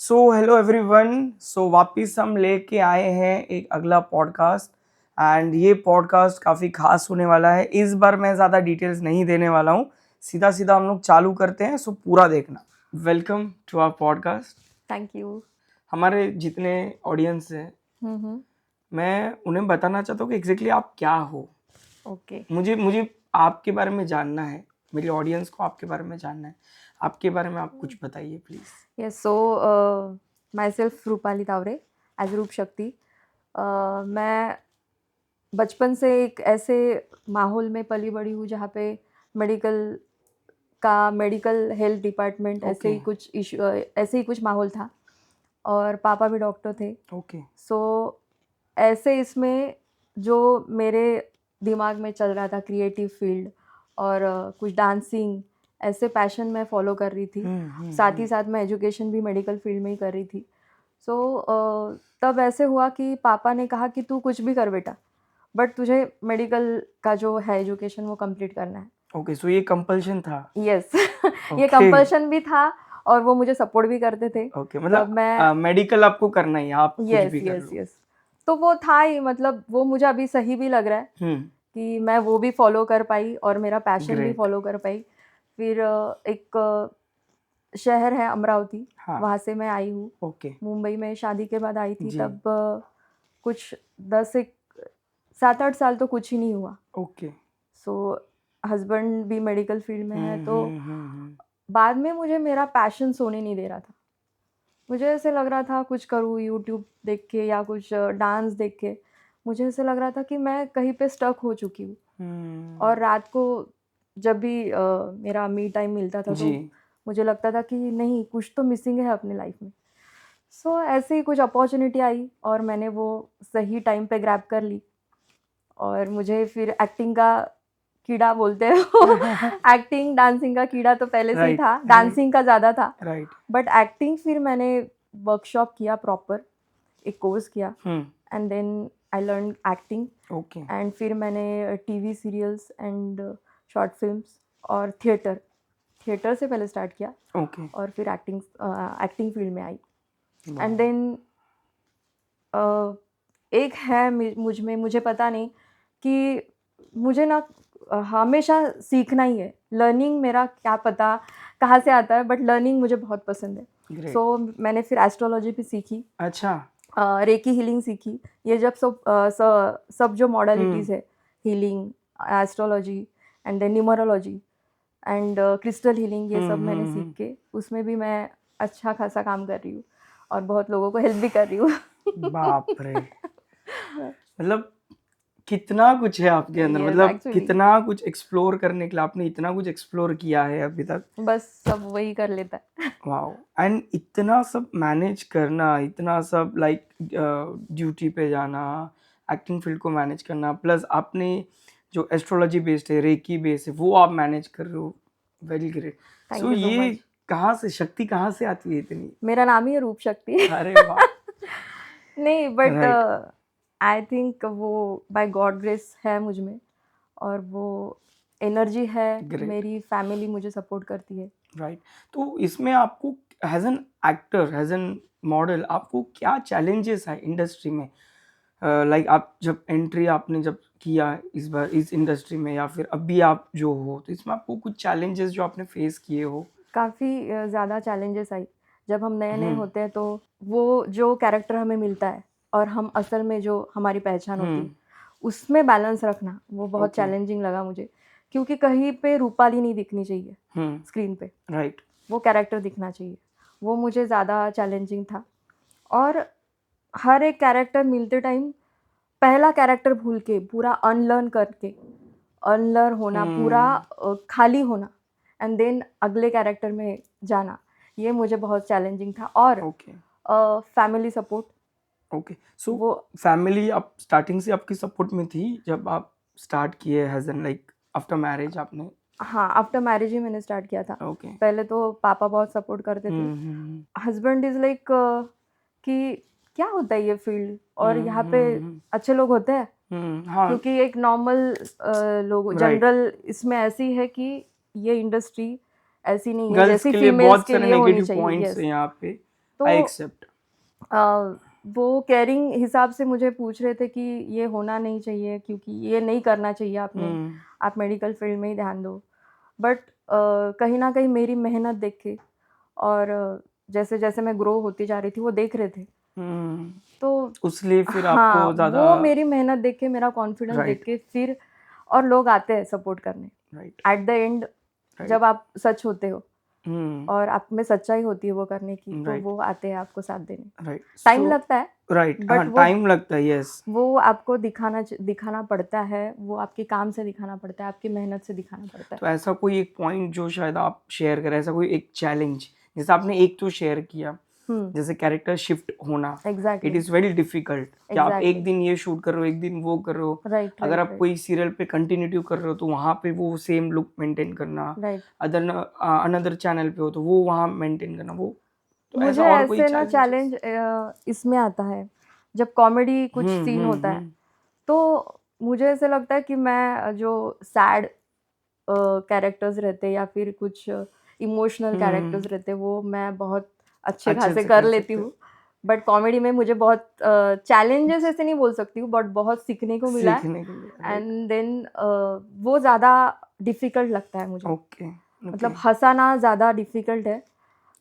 So hello everyone. सो वापस हम लेके आए हैं एक अगला पॉडकास्ट एंड ये पॉडकास्ट काफ़ी खास होने वाला है। इस बार मैं ज़्यादा डिटेल्स नहीं देने वाला हूँ, सीधा सीधा हम लोग चालू करते हैं। सो पूरा देखना। Welcome to our podcast. Thank you. हमारे जितने ऑडियंस हैं मैं उन्हें बताना चाहता हूँ कि एग्जैक्टली आप क्या हो। ओके। मुझे मुझे आपके बारे में जानना है, मेरी ऑडियंस को आपके बारे में जानना है। आपके बारे में आप कुछ बताइए please. Yes, so myself Rupali Tawre as Roop Shakti. मैं बचपन से एक ऐसे माहौल में पली बड़ी हूँ जहाँ पे मेडिकल हेल्थ डिपार्टमेंट ऐसे ही कुछ माहौल था और पापा भी डॉक्टर थे। ओके। सो ऐसे इसमें जो मेरे दिमाग में चल रहा था क्रिएटिव फील्ड और कुछ डांसिंग, ऐसे पैशन मैं फॉलो कर रही थी। साथ ही साथ मैं एजुकेशन भी मेडिकल फील्ड में ही कर रही थी। सो तब ऐसे हुआ कि पापा ने कहा कि तू कुछ भी कर बेटा, बट तुझे मेडिकल का जो है एजुकेशन वो कंप्लीट करना है। ओके, सो ये कंपल्शन था। यस ये ओके। कंपल्शन भी था और वो मुझे सपोर्ट भी करते थे। ओके, तब मतलब मैं मेडिकल आपको करना ही है, आप कुछ यस भी कर यस लो। यस तो वो था ही, मतलब वो मुझे अभी सही भी लग रहा है हम्म। कि मैं वो भी फॉलो कर पाई और मेरा पैशन भी ग्रेट। फॉलो कर पाई। फिर एक शहर है अमरावती, हाँ। वहाँ से मैं आई हूँ। ओके। मुंबई में शादी के बाद आई थी। जी। तब कुछ 7-8 साल तो कुछ ही नहीं हुआ। ओके। सो हस्बैंड भी मेडिकल फील्ड में है, तो हम्म। बाद में मुझे मेरा पैशन सोने नहीं दे रहा था। मुझे ऐसे लग रहा था कुछ करूँ यूट्यूब देख के या कुछ डांस देख के। मुझे ऐसे लग रहा था कि मैं कहीं पे स्टक हो चुकी हूँ। और रात को जब भी मेरा मी टाइम मिलता था जी। तो मुझे लगता था कि नहीं, कुछ तो मिसिंग है अपनी लाइफ में। सो ऐसे ही कुछ अपॉर्चुनिटी आई और मैंने वो सही टाइम पे ग्रैब कर ली। और मुझे फिर एक्टिंग का कीड़ा बोलते हैं वो एक्टिंग डांसिंग का कीड़ा तो पहले से ही राइट था, डांसिंग का ज़्यादा था। राइट। बट एक्टिंग फिर मैंने वर्कशॉप किया, प्रॉपर एक कोर्स किया and then I learn acting. Okay. And फिर मैंने TV serials and short films और थिएटर से पहले स्टार्ट किया ओके। और फिर एक्टिंग फील्ड में आई। एंड देन एक है मुझ में, मुझे पता नहीं कि मुझे ना हमेशा सीखना ही है। लर्निंग मेरा क्या पता कहाँ से आता है, बट लर्निंग मुझे बहुत पसंद है। ग्रेट। सो मैंने फिर एस्ट्रोलॉजी भी सीखी, अच्छा। रेकी हीलिंग सीखी। ये जब सब जो मॉडलिटीज़ है, healing, astrology and then numerology and crystal healing, ये सब मैंने सीख के उसमें भी मैं अच्छा खासा काम कर रही हूँ और बहुत लोगों को हेल्प भी कर रही हूँ। बाप रे, मतलब कितना कुछ है आपके अंदर, यस, मतलब एक्चुअली कितना कुछ एक्सप्लोर करने के लिए आपने इतना कुछ एक्सप्लोर किया है अभी तक। बस सब वही कर लेता है। वाओ। एंड इतना सब मैनेज करना, इतना सब लाइक ड्यूटी पे जाना, एक्टिंग फील्ड को मैनेज करना, प्लस आपने जो एस्ट्रोलॉजी बेस्ड है, रेकी बेस्ड है, वो आप मैनेज कर रहे हो। Very great. Thank so you so ये मच। कहाँ से शक्ति, कहाँ से आती है इतनी? मेरा नाम ही है रूप शक्ति। अरे वाह। नहीं, बट राइट। आई थिंक वो बाय गॉड ग्रेस है मुझ में और वो एनर्जी है। ग्रेट। मेरी फैमिली मुझे सपोर्ट करती है। राइट। तो इसमें आपको as an actor, as an model, आपको क्या चैलेंजेस है इंडस्ट्री में? लाइक आप जब एंट्री आपने जब किया इस बार इस इंडस्ट्री में, या फिर अभी आप जो हो, तो इसमें आपको कुछ चैलेंजेस जो आपने फेस किए हो? काफ़ी ज़्यादा चैलेंजेस आई। जब हम नए नए होते हैं तो वो जो कैरेक्टर हमें मिलता है और हम असल में जो हमारी पहचान होती है, उसमें बैलेंस रखना वो बहुत ओके। चैलेंजिंग लगा मुझे। क्योंकि कहीं पे रूपाली नहीं दिखनी चाहिए स्क्रीन पे, राइट। वो कैरेक्टर दिखना चाहिए। वो मुझे ज़्यादा चैलेंजिंग था। और हर एक कैरेक्टर मिलते टाइम पहला कैरेक्टर भूल के पूरा अनलर्न करके, अनलर्न होना, पूरा खाली होना एंड देन अगले कैरेक्टर में जाना, ये मुझे बहुत चैलेंजिंग था। और okay. Family support, okay. So वो फैमिली आप स्टार्टिंग से आपकी सपोर्ट में थी जब आप स्टार्ट किए, as an like after marriage आपने? हाँ, आफ्टर मैरिज ही मैंने स्टार्ट किया था। ओके। पहले तो पापा बहुत सपोर्ट करते थे। हस्बैंड इज़ लाइक कि क्या होता है ये फील्ड, और यहाँ पे अच्छे लोग होते हैं। हाँ। क्योंकि एक नॉर्मल लोग राइट। जनरल इसमें ऐसी है कि ये इंडस्ट्री ऐसी नहीं है गर्ल्स जैसी के लिए फीमेल्स बहुत के सारे लिए होनी नेगेटिव चाहिए। पॉइंट्स यस, हैं यहाँ पे। तो आई एक्सेप्ट। वो केयरिंग हिसाब से मुझे पूछ रहे थे कि ये होना नहीं चाहिए, क्योंकि ये नहीं करना चाहिए आपने, आप मेडिकल फील्ड में ही ध्यान दो। बट कहीं ना कहीं मेरी मेहनत देख के और जैसे जैसे मैं ग्रो होती जा रही थी वो देख रहे थे, तो उसलिए फिर हाँ, आपको ज्यादा वो मेरी मेहनत देख के, मेरा कॉन्फिडेंस देख राइट के फिर और लोग आते हैं सपोर्ट करने। राइट एट द एंड जब आप सच होते हो राइट और आप में सच्चाई होती है वो करने की, तो राइट वो आते हैं आपको साथ देने। राइट टाइम लगता है, राइट, हाँ बट वो टाइम लगता है, यस। वो आपको दिखाना पड़ता है, वो आपके काम से दिखाना पड़ता है, आपकी मेहनत से दिखाना पड़ता है। तो ऐसा कोई एक पॉइंट जो शायद आप शेयर करें, ऐसा कोई एक चैलेंज, जैसे आपने एक तो शेयर किया, जैसे कैरेक्टर शिफ्ट होना, it exactly is very difficult कि आप एक एग्जैक्टली दिन ये शूट कर रहे हो, एक दिन वो कर रहे हो। राइट अगर राइट आप कोई सीरियल पे कंटिन्यूटी कर रहे हो तो वहाँ पे वो सेम लुक मेंटेन करना, राइट। अदर अनदर चैनल पे हो तो वो वहाँ मेंटेन करना, वो तो मुझे ऐसा और कोई ऐसे ना चैलेंजेस? चैलेंज इसमें आता है जब कॉमेडी कुछ सीन होता है, तो मुझे ऐसे लगता है कि मैं जो सैड कैरेक्टर्स रहते हैं या फिर कुछ इमोशनल कैरेक्टर्स रहते हैं, वो मैं बहुत अच्छे अच्छे खासे से कर कर लेती सकते हो, हूँ। बट कॉमेडी में मुझे बहुत चैलेंजेस ऐसे नहीं बोल सकती हूँ, बट बहुत सीखने को मिला है। सीखने के लिए, राइट। एंड देन वो ज़्यादा डिफ़िकल्ट लगता है मुझे। ओके मतलब ओके हँसाना ज़्यादा डिफ़िकल्ट है,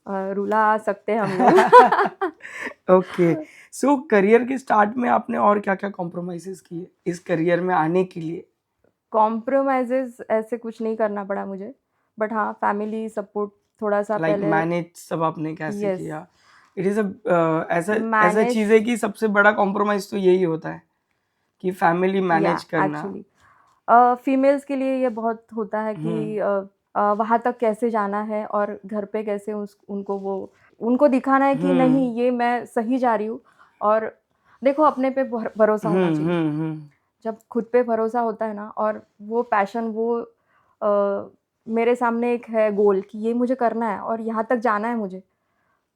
रुला सकते हैं हम लोग। ओके। सो करियर के स्टार्ट में आपने और क्या क्या कॉम्प्रोमाइजेस किए इस करियर में आने के लिए? कॉम्प्रोमाइज़ेज़ ऐसे कुछ नहीं करना पड़ा मुझे, बट हाँ, फैमिली सपोर्ट थोड़ा-सा लाइक पहले। मैनेज सब आपने कैसे यस, किया? इट इज़ ऐसा ऐसा मैनेज चीज़ है कि सबसे बड़ा कॉम्प्रोमाइज़ तो यही होता है कि फैमिली या मैनेज करना। एक्चुअली फीमेल्स के लिए ये बहुत होता है कि वहाँ तक कैसे जाना है और घर पे कैसे उनको दिखाना है कि नहीं, ये मैं सही जा रही हूँ। और देखो, अपने पे भरोसा होना चाहिए। जब खुद पे भरोसा होता है ना, और वो पैशन, वो मेरे सामने एक है गोल कि ये मुझे करना है और यहाँ तक जाना है मुझे,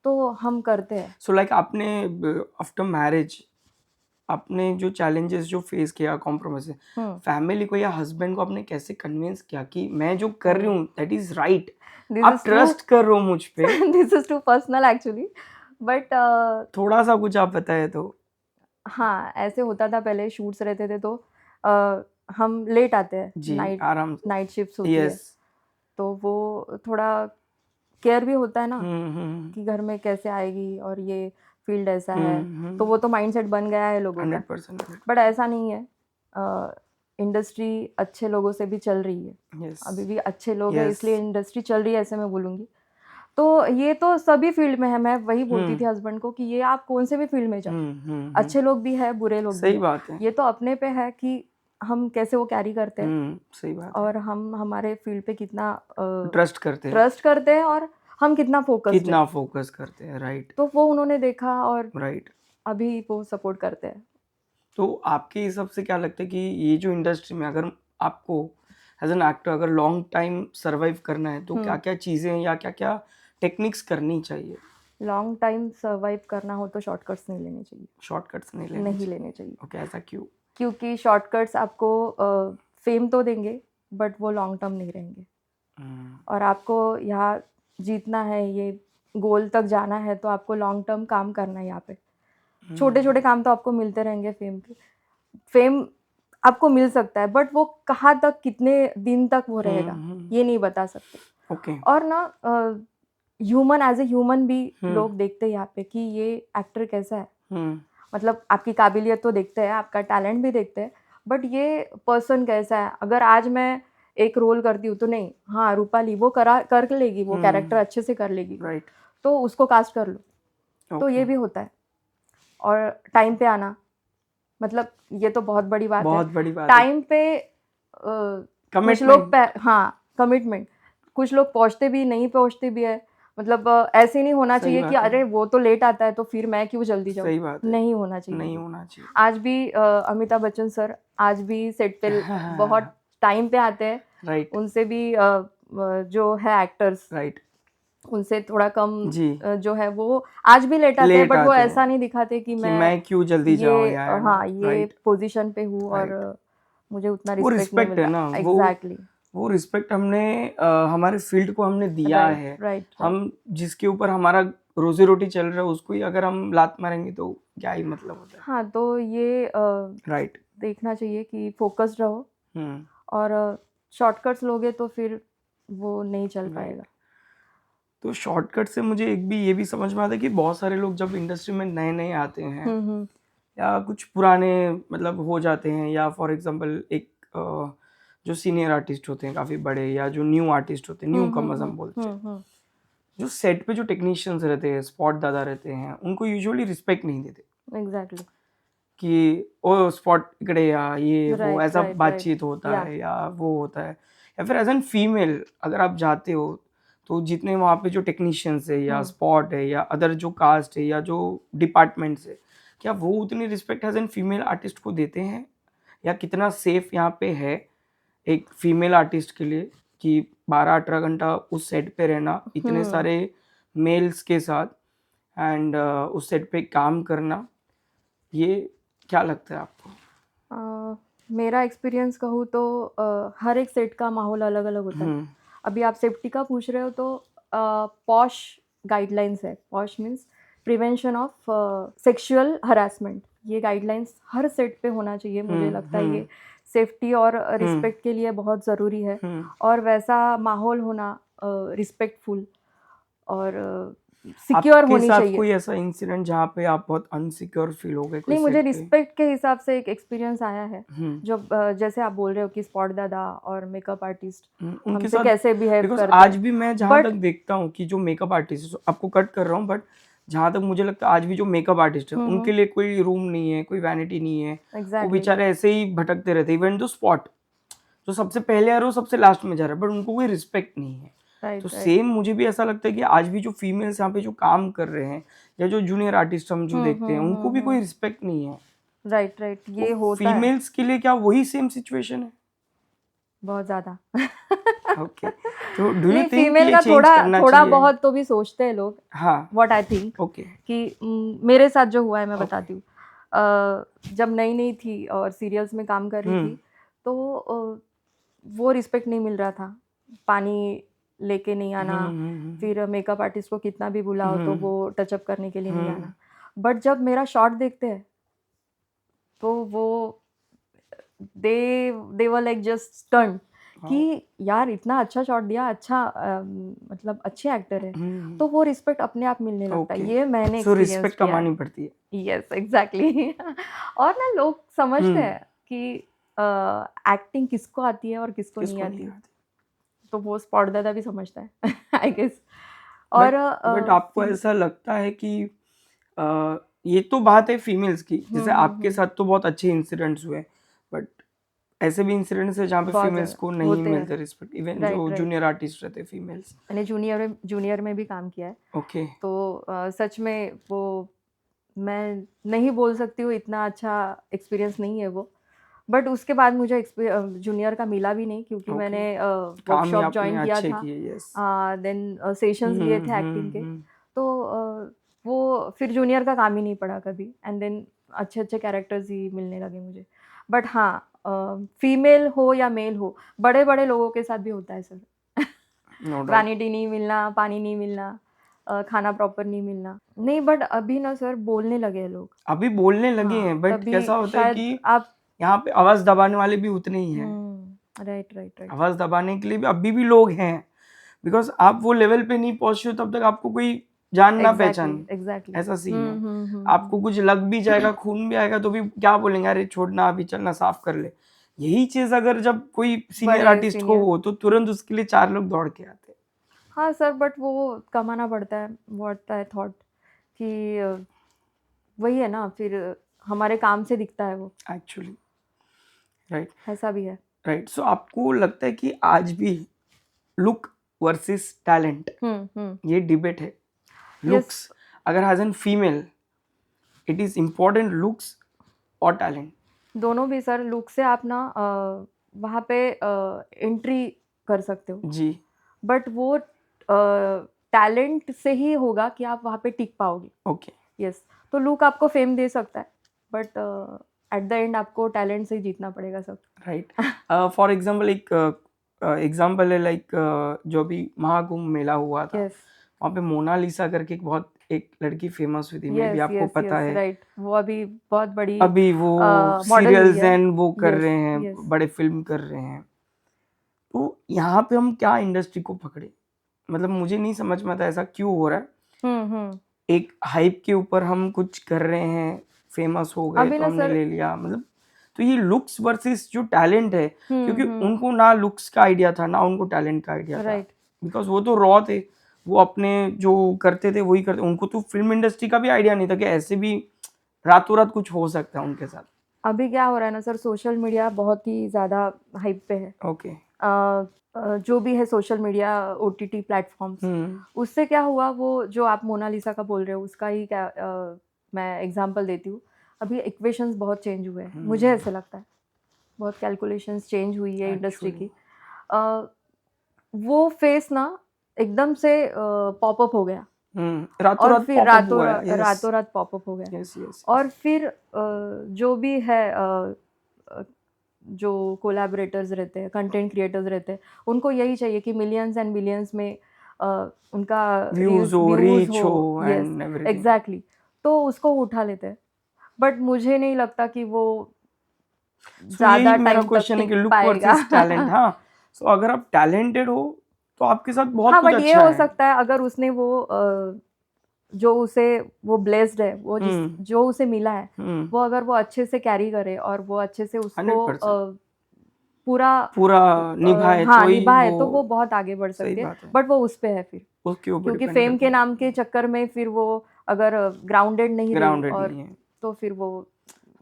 तो हम करते हैं। सो लाइक आपने आफ्टर मैरिज आपने जो चैलेंजेस जो फेस किया कॉम्प्रोमाइज से, फैमिली को या हस्बैंड को आपने कैसे कन्विंस किया कि मैं जो कर रही हूँ दैट इज राइट, दिस आप इज टू ट्रस्ट कर रहे हो मुझ पे? This is too personal actually, but थोड़ा सा कुछ आप बताए तो। हाँ, ऐसे होता था पहले, शूट्स रहते थे तो हम लेट आते हैं, जी आराम से, नाइट शिफ्ट्स होती है, यस। तो वो थोड़ा केयर भी होता है ना हम्म कि घर में कैसे आएगी और ये फील्ड ऐसा है, हम्म तो वो तो माइंडसेट बन गया है लोगों का। 100%। बट ऐसा नहीं है, इंडस्ट्री अच्छे लोगों से भी चल रही है, यस अभी भी अच्छे लोग हैं, यस। इसलिए इंडस्ट्री चल रही है, ऐसे मैं बोलूँगी। तो ये तो सभी फील्ड में है, मैं वही बोलती थी हस्बैंड को कि ये आप कौन से भी फील्ड में जाओ, अच्छे लोग भी है, बुरे लोग भी सही है, बात है। ये तो अपने पे है कि हम कैसे वो कैरी करते हैं सही बात है। और हम हमारे फील्ड पे कितना ट्रस्ट करते हैं, ट्रस्ट करते हैं और हम कितना फोकस्ड है। कितना फोकस करते हैं, राइट तो वो उन्होंने देखा और राइट। अभी वो सपोर्ट करते हैं। तो आपके हिसाब से क्या लगता है कि ये जो इंडस्ट्री में अगर आपको एज एन एक्टर अगर लॉन्ग टाइम सरवाइव करना है तो क्या क्या चीज़ें या क्या क्या टेक्निक्स करनी चाहिए? लॉन्ग टाइम सर्वाइव करना हो तो शॉर्टकट्स नहीं लेने चाहिए। शॉर्टकट्स नहीं नहीं चाहिए? लेने चाहिए, ओके, ऐसा क्यों? क्योंकि शॉर्टकट्स आपको फेम तो देंगे, बट वो लॉन्ग टर्म नहीं रहेंगे। और आपको यहाँ जीतना है, ये गोल तक जाना है, तो आपको लॉन्ग टर्म काम करना है यहाँ पे। छोटे छोटे काम तो आपको मिलते रहेंगे फेम के, फेम आपको मिल सकता है, बट वो कहाँ तक, कितने दिन तक वो रहेगा, ये नहीं बता सकते। ओके। और ना ह्यूमन, एज ए ह्यूमन भी लोग देखते हैं यहाँ पे कि ये एक्टर कैसा है। मतलब आपकी काबिलियत तो देखते हैं, आपका टैलेंट भी देखते हैं, बट ये पर्सन कैसा है। अगर आज मैं एक रोल करती हूँ तो नहीं, हाँ रूपाली वो कर लेगी, वो कैरेक्टर अच्छे से कर लेगी, राइट। तो उसको कास्ट कर लो। तो ये भी होता है। और टाइम पे आना, मतलब ये तो बहुत बड़ी बात है। बहुत बड़ी बात है। टाइम पे कुछ लोग कमिटमेंट। हाँ, कमिटमेंट, कुछ लोग पहुँचते भी, नहीं पहुँचते भी है। मतलब ऐसे नहीं होना सही चाहिए कि बात है। अरे वो तो लेट आता है तो फिर मैं क्यों जल्दी जाऊँ। सही बात है। नहीं होना चाहिए। नहीं होना चाहिए। आज भी अमिताभ बच्चन सर आज भी सेट पे बहुत टाइम पे आते हैं। राइट उनसे भी जो है एक्टर्स, राइट उनसे थोड़ा कम जी, जो है वो आज भी लेट आते हैं, लेट बट वो आते हैं ऐसा नहीं दिखाते कि कि मैं क्यों जल्दी जाऊँ ये यार, हाँ ये राइट पोजीशन पे हूँ और राइट। मुझे उतना वो रिस्पेक्ट नहीं रिस्पेक्ट है मिलता। ना, वो एग्जैक्टली वो रिस्पेक्ट हमने हमारे फील्ड को हमने दिया राइट है। राइट हम जिसके ऊपर हमारा रोजी रोटी चल रहा है उसको ही अगर हम लात मारेंगे तो क्या ही मतलब होता है। हाँ, तो ये राइट। देखना चाहिए कि फोकस्ड रहो, हम्म। और शॉर्टकट्स लोगे तो फिर वो नहीं चल राइट। पाएगा। तो शॉर्टकट से मुझे एक भी ये भी समझ में आता है कि बहुत सारे लोग जब इंडस्ट्री में नए नए आते हैं हम्म। या कुछ पुराने मतलब हो जाते हैं, या फॉर एग्जांपल एक जो सीनियर आर्टिस्ट होते हैं काफ़ी बड़े, या जो न्यू आर्टिस्ट होते हैं, न्यू कमर्स हम बोलते हैं, हम्म। जो सेट पे जो टेक्नीशियंस रहते हैं, स्पॉट दादा रहते हैं, उनको यूजुअली रिस्पेक्ट नहीं देते एग्जैक्टली। कि ओ स्पॉट इकड़े या ये वो, राइट ऐसा राइट राइट। बातचीत होता या है या वो होता है। या फिर एज एन फीमेल अगर आप जाते हो तो जितने वहाँ पे जो टेक्नीशियंस है या स्पॉट है या अदर जो कास्ट है या जो डिपार्टमेंट्स है, क्या वो उतनी respect as an female artist को देते हैं? या कितना सेफ यहाँ पे है एक फीमेल आर्टिस्ट के लिए कि 12-18 घंटा उस सेट पे रहना इतने सारे मेल्स के साथ, एंड उस सेट पे काम करना, ये क्या लगता है आपको? मेरा एक्सपीरियंस कहूँ तो हर एक सेट का माहौल अलग अलग होता है। अभी आप सेफ्टी का पूछ रहे हो तो पॉश गाइडलाइंस है। Posh means prevention of sexual harassment. ये गाइडलाइंस हर सेट पे होना चाहिए। मुझे लगता है ये सेफ्टी और रिस्पेक्ट के लिए बहुत ज़रूरी है। और वैसा माहौल होना रिस्पेक्टफुल और सिक्योर आपके होनी साथ चाहिए। कोई ऐसा इंसिडेंट जहाँ पे आप बहुत अनसिक्योर फील हो गए कोई नहीं, मुझे सेट पे? रिस्पेक्ट के हिसाब से एक एक्सपीरियंस आया है। जब जैसे आप बोल रहे हो कि स्पॉट दादा और मेकअप आर्टिस्ट उनके हमसे साथ कैसे बिहेव बिकॉज करते आज हैं। भी मैं जहाँ तक बट देखता हूँ कि जो मेकअप आर्टिस्ट, आपको कट कर रहा हूँ बट जहाँ तक मुझे लगता है आज भी जो मेकअप आर्टिस्ट है उनके लिए कोई रूम नहीं है, कोई वैनिटी नहीं है। वो एग्जैक्टली बेचारे ऐसे ही भटकते रहते हैं। इवन दो स्पॉट जो सबसे पहले आ रहा है वो सबसे लास्ट में जा रहा है, बट उनको कोई रिस्पेक्ट नहीं है। तो राइट राइट। सेम मुझे भी ऐसा लगता है कि आज भी जो फीमेल्स यहाँ पे जो काम कर रहे हैं या जो जूनियर आर्टिस्ट हम जो देखते हैं उनको भी कोई रिस्पेक्ट नहीं है। राइट राइट, ये तो होता है फीमेल्स के लिए क्या वही सेम सिचुएशन है? बहुत ज़्यादा। ओके। तो डू यू नहीं, थिंक कि फीमेल ये का चेंज थोड़ा करना थोड़ा चाहिए? बहुत तो भी सोचते हैं लोग। हाँ। What I think okay. कि मेरे साथ जो हुआ है मैं ओके। बताती हूँ। जब नई नई थी और सीरियल्स में काम कर रही थी तो वो रिस्पेक्ट नहीं मिल रहा था। पानी लेके नहीं आना, फिर मेकअप आर्टिस्ट को कितना भी बुलाओ तो वो टचअप करने के लिए नहीं आना। बट जब मेरा शॉट देखते हैं तो वो दे वर लाइक जस्ट स्टन कि यार इतना अच्छा शॉट दिया, अच्छा मतलब अच्छे एक्टर है, तो वो रिस्पेक्ट अपने आप मिलने लगता है। ओके। ये मैंने सो एक्सपीरियंस रिस्पेक्ट किया है। कमानी पड़ती है। Yes exactly. और ना लोग समझते हैं कि एक्टिंग किसको आती है और किसको नहीं किसको नहीं आती। आती? तो वो स्पॉट दादा भी समझता है आई गेस। और बट आपको ऐसा लगता है कि ये तो बात है फीमेल्स की, जैसे आपके साथ तो बहुत अच्छे इंसिडेंट्स हुए, बट ऐसे भी इंसिडेंट्स है जहाँ पे बहुत फीमेल्स को नहीं होते हैं। मिलते रिस्पेक्ट, इवन राइट जो राइट। जूनियर आर्टिस्ट रहते हैं फीमेल्स। मैंने जूनियर में भी काम किया है। ओके। तो सच में वो मैं नहीं बोल सकती हूँ, इतना अच्छा एक्सपीरियंस नहीं है वो। बट उसके बाद मुझे जूनियर का मिला भी नहीं क्योंकि ओके। मैंने काम ही वर्कशॉप आपने ज्वाइन किया अच्छे था। किए। यस। देन सेशंस लिए थे एक्टिंग के। तो वो फिर जूनियर का काम ही नहीं पड़ा कभी। एंड देन अच्छे अच्छे कैरेक्टर्स ही मिलने लगे मुझे। बट हाँ, फीमेल हो या मेल हो, बड़े बड़े लोगों के साथ भी होता है सर। No doubt. वैनिटी नहीं मिलना, पानी नहीं मिलना, खाना प्रॉपर नहीं मिलना। नहीं, बट अभी ना सर बोलने लगे हैं लोग। अभी बोलने लगे हाँ, हैं, बट तभी कैसा होता है शायद कि आप यहाँ पे आवाज दबाने वाले भी उतने ही हैं। Right right right. आवाज दबाने के लिए भी अभी भी लोग हैं, बिकॉज आप वो लेवल पे नहीं पहुंचे हो तब तक आपको कोई जान ना पहचान। एग्जैक्टली। ऐसा सीन है। आपको कुछ लग भी जाएगा, खून भी आएगा, तो भी क्या बोलेंगे, अरे छोड़ना अभी, चलना साफ कर ले। यही चीज अगर जब कोई सीनियर बड़े आर्टिस्ट को सीनियर। हो तो तुरंत उसके लिए 4 लोग दौड़ के आते हैं। हाँ सर, बट वो कमाना पड़ता है। व्हाट आई थॉट कि वही है ना, फिर हमारे काम से दिखता है वो। एक्चुअली। राइट। ऐसा भी है। राइट। सो आपको लगता है कि आज भी लुक वर्सेस टैलेंट ये डिबेट है? लुक्स अगर as an female it is important, looks और टैलेंट? दोनों भी सर। लुक से आप ना वहाँ पे एंट्री कर सकते हो, जी। बट वो टैलेंट से ही होगा कि आप वहाँ पे टिक पाओगे। ओके। यस। तो लुक आपको फेम दे सकता है, बट एट द एंड आपको टैलेंट से ही जीतना पड़ेगा सब। राइट। फॉर एग्जाम्पल एक एग्जाम्पल है लाइक जो अभी महाकुंभ मेला हुआ था, यस वहाँ पे मोनालिसा करके एक लड़की फेमस हुई थी, मे बी यस आपको यस पता यस है। राइट, वो अभी बहुत बड़ी अभी वो मॉडल हुई सीरियल्स है। एंड वो कर यस रहे हैं, यस बड़े फिल्म कर रहे हैं। तो यहाँ पे हम क्या इंडस्ट्री को पकड़े, मतलब मुझे नहीं समझ में आता ऐसा क्यों हो रहा है। हम्म। एक हाइप के ऊपर हम कुछ कर रहे हैं, फेमस हो गए अभी तो ना हमने सर, ले लिया, मतलब तो ये लुक्स वर्सेस जो टैलेंट है, क्योंकि उनको ना लुक्स का आइडिया था ना उनको टैलेंट का आइडिया था, राइट। बिकॉज वो तो रॉ थे, वो अपने जो करते थे वही करते, उनको तो फिल्म इंडस्ट्री का भी आइडिया नहीं था कि ऐसे भी रातों रात कुछ हो सकता है उनके साथ। अभी क्या हो रहा है ना सर, सोशल मीडिया बहुत ही ज़्यादा हाइप पे है। ओके। जो भी है सोशल मीडिया, ओटीटी प्लेटफॉर्म्स, उससे क्या हुआ, वो जो आप मोनालिसा का बोल रहे हो उसका ही क्या मैं एग्जांपल देती हूँ। अभी इक्वेशंस बहुत चेंज हुए हैं, मुझे ऐसे लगता है बहुत कैलकुलेशंस चेंज हुई है इंडस्ट्री की। वो फेस ना एकदम से पॉपअप हो गया रातों और रात फिर पॉपअप हुआ है। यस रातों रात पॉपअप हो गया। Yes yes. और फिर जो भी है जो कोलैबोरेटर्स रहते हैं, कंटेंट क्रिएटर्स रहते हैं, उनको यही चाहिए कि मिलियंस एंड मिलियंस में उनका व्यूज हो, व्यूज रीच हो यस एंड एवरीथिंग। एग्जैक्टली, तो उसको उठा लेते हैं। बट मुझे नहीं लगता कि वो सो यही ज़्यादा मेरा टाइम तक क्वेश्चन है टिक कि लुक पाएगा। Versus talent. हाँ, सो अगर आप टैलेंटेड हो तो आपके साथ बहुत हाँ, कुछ बट ये अच्छा हो है। सकता है अगर उसने वो जो उसे वो ब्लेस्ड है, वो जो उसे मिला है, वो अगर वो अच्छे से कैरी करे और वो अच्छे से उसको 100% पूरा पूरा निभाए हाँ तो ही निभाए, वो तो वो बहुत आगे बढ़ सही सकती है। बात है, बट वो उस पे है फिर, उसके ऊपर क्योंकि डिपेंड फेम करता के है। नाम के चक्कर में फिर वो अगर ग्राउंडेड नहीं रही ग्राउंडेड और नहीं है। तो फिर वो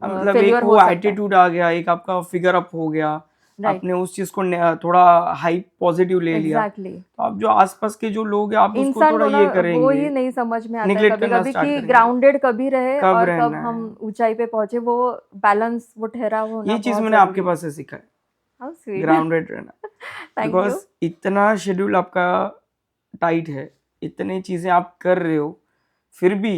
मतलब एक फेल्योर वो हो सकता है। एटीट्यूड आ गया, एक आपका फिगर अप हो गया, राइट, आपने उस चीज को थोड़ा हाइप पॉजिटिव ले लिया, एग्जैक्टली। तो आप जो आसपास के जो लोग हैं आप उसको इंसान थोड़ा को ना ये वो करेंगे, ही नहीं समझ में आता है निगलेक्ट कभी करना कभी स्टार्ट कि करेंगे, ग्राउंडेड कभी रहे कब और कब रहना हम है। ऊंचाई पे पहुंचे, वो बैलेंस, वो ठहराव होना ये चीज बहुत मैंने आपके जरूरी है। पास से सीखा है, हाउ स्वीट। ग्राउंडेड रहना। Thank because you. इतना शेड्यूल आपका टाइट है, इतनी चीजें आप कर रहे हो, फिर भी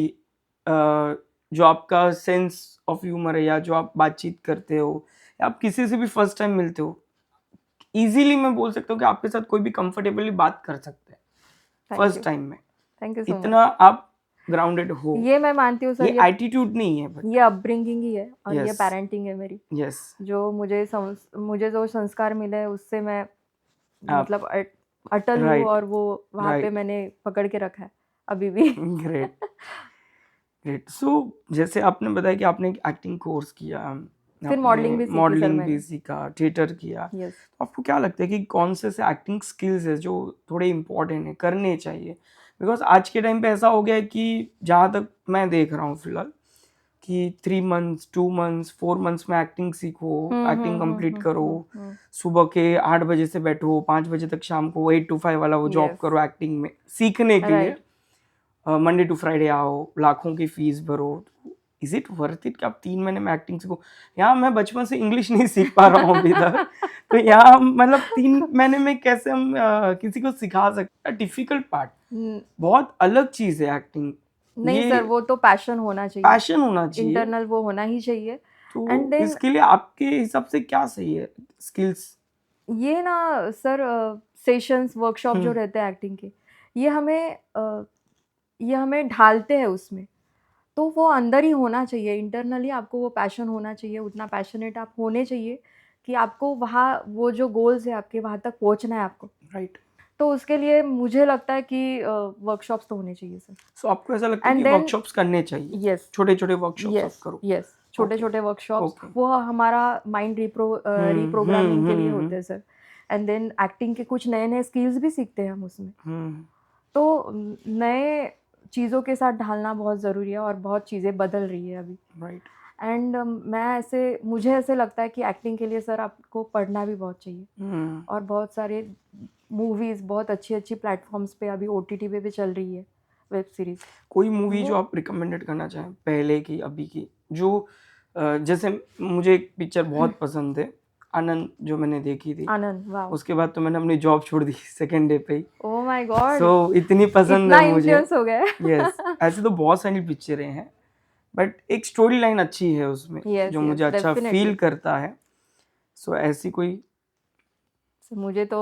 जो आपका सेंस ऑफ ह्यूमर है या जो आप बातचीत करते हो या आप किसी से भी फर्स्ट टाइम मिलते हो, इजीली मैं बोल सकता हूँ कि आपके साथ कोई भी कंफर्टेबली बात कर सकता है थैंक फर्स्ट यू। टाइम में। थैंक यू सो इतना मच। आप ग्राउंडेड हो, ये मैं मानती हूँ सर, ये एटीट्यूड नहीं है, बट ये अपब्रिंगिंग ही है और ये यस पेरेंटिंग है मेरी। यस। जो मुझे जो संस्कार मिले हैं उससे मैं आप मतलब अटल हूँ राइट और वो वहाँ पे राइट। मैंने पकड़ के रखा है अभी भी। Great great. सो जैसे आपने बताया कि आपने एक एक्टिंग कोर्स किया, फिर आपने मॉडलिंग भी सीखी सर मॉडलिंग भी मैंने। सीखा, थिएटर किया, यस। तो आपको क्या लगता है कि कौन से एक्टिंग स्किल्स है जो थोड़े इम्पोर्टेंट है, करने चाहिए? बिकॉज आज के टाइम पे ऐसा हो गया है कि जहाँ तक मैं देख रहा हूँ फिलहाल कि 3 मंथ्स 2 मंथ्स 4 मंथ्स में एक्टिंग सीखो, एक्टिंग कंप्लीट करो, सुबह के 8 बजे से बैठो 5 बजे तक, शाम को 8 to 5 वाला वो जॉब यस। करो एक्टिंग में सीखने के लिए, राइट। मंडे टू फ्राइडे आओ, लाखों की फीस भरो। इज इट वर्थ इट कि आप 3 महीने में एक्टिंग सीखो? यहाँ मैं बचपन से इंग्लिश नहीं सीख पा रहा हूँ अभी तक, तो यहाँ हम मतलब 3 महीने में कैसे हम किसी को सिखा सकते हैं? डिफिकल्ट पार्ट, बहुत अलग चीज है एक्टिंग। नहीं ये सर, वो तो पैशन होना चाहिए, पैशन होना चाहिए, इंटरनल वो होना ही चाहिए। तो एंड देन इसके लिए आपके हिसाब से क्या सही है स्किल्स? ये ना सर, सेशंस वर्कशॉप जो रहते हैं एक्टिंग के, ये हमें ढालते हैं उसमें, तो वो अंदर ही होना चाहिए, इंटरनली आपको वो पैशन होना चाहिए, उतना पैशनेट आप होने चाहिए कि आपको वहाँ वो जो गोल्स है आपके वहाँ तक पहुँचना है आपको। राइट। तो उसके लिए मुझे लगता है कि वर्कशॉप्स तो होने चाहिए सर। सो आपको ऐसा लगता है एंड कि देन वर्कशॉप्स करने चाहिए, यस छोटे छोटे वर्कशॉप्स आप यस करो? यस, छोटे ओके छोटे वर्कशॉप्स ओके। वो हमारा माइंड रिप्रोग्रामिंग के लिए होते हैं सर। एंड देन एक्टिंग के कुछ नए नए स्किल्स भी सीखते हैं हम उसमें। तो नए चीज़ों के साथ ढालना बहुत ज़रूरी है और बहुत चीज़ें बदल रही है अभी। राइट। एंड मुझे ऐसे लगता है कि एक्टिंग के लिए सर आपको पढ़ना भी बहुत चाहिए और बहुत सारे मूवीज़ बहुत अच्छी अच्छी प्लेटफॉर्म्स पे अभी OTT पे भी चल रही है, वेब सीरीज। कोई मूवी जो आप रिकमेंडेड करना चाहें, पहले की अभी की, जो जैसे मुझे एक पिक्चर बहुत पसंद है, आनंद, जो मैंने देखी थी, आनंद, वाह। उसके बाद तो मैंने अपनी जॉब छोड़ दी सेकेंड डे पे ही। ओह माय गॉड, सो इतनी पसंद इतना है मुझे। इन्फ्लुएंस हो गया है। यस, ऐसे तो बहुत सारी पिक्चरें हैं, बट एक स्टोरी लाइन अच्छी है उसमें यस जो यस मुझे अच्छा डेफिनेटली। फील करता है। सो ऐसी कोई मुझे तो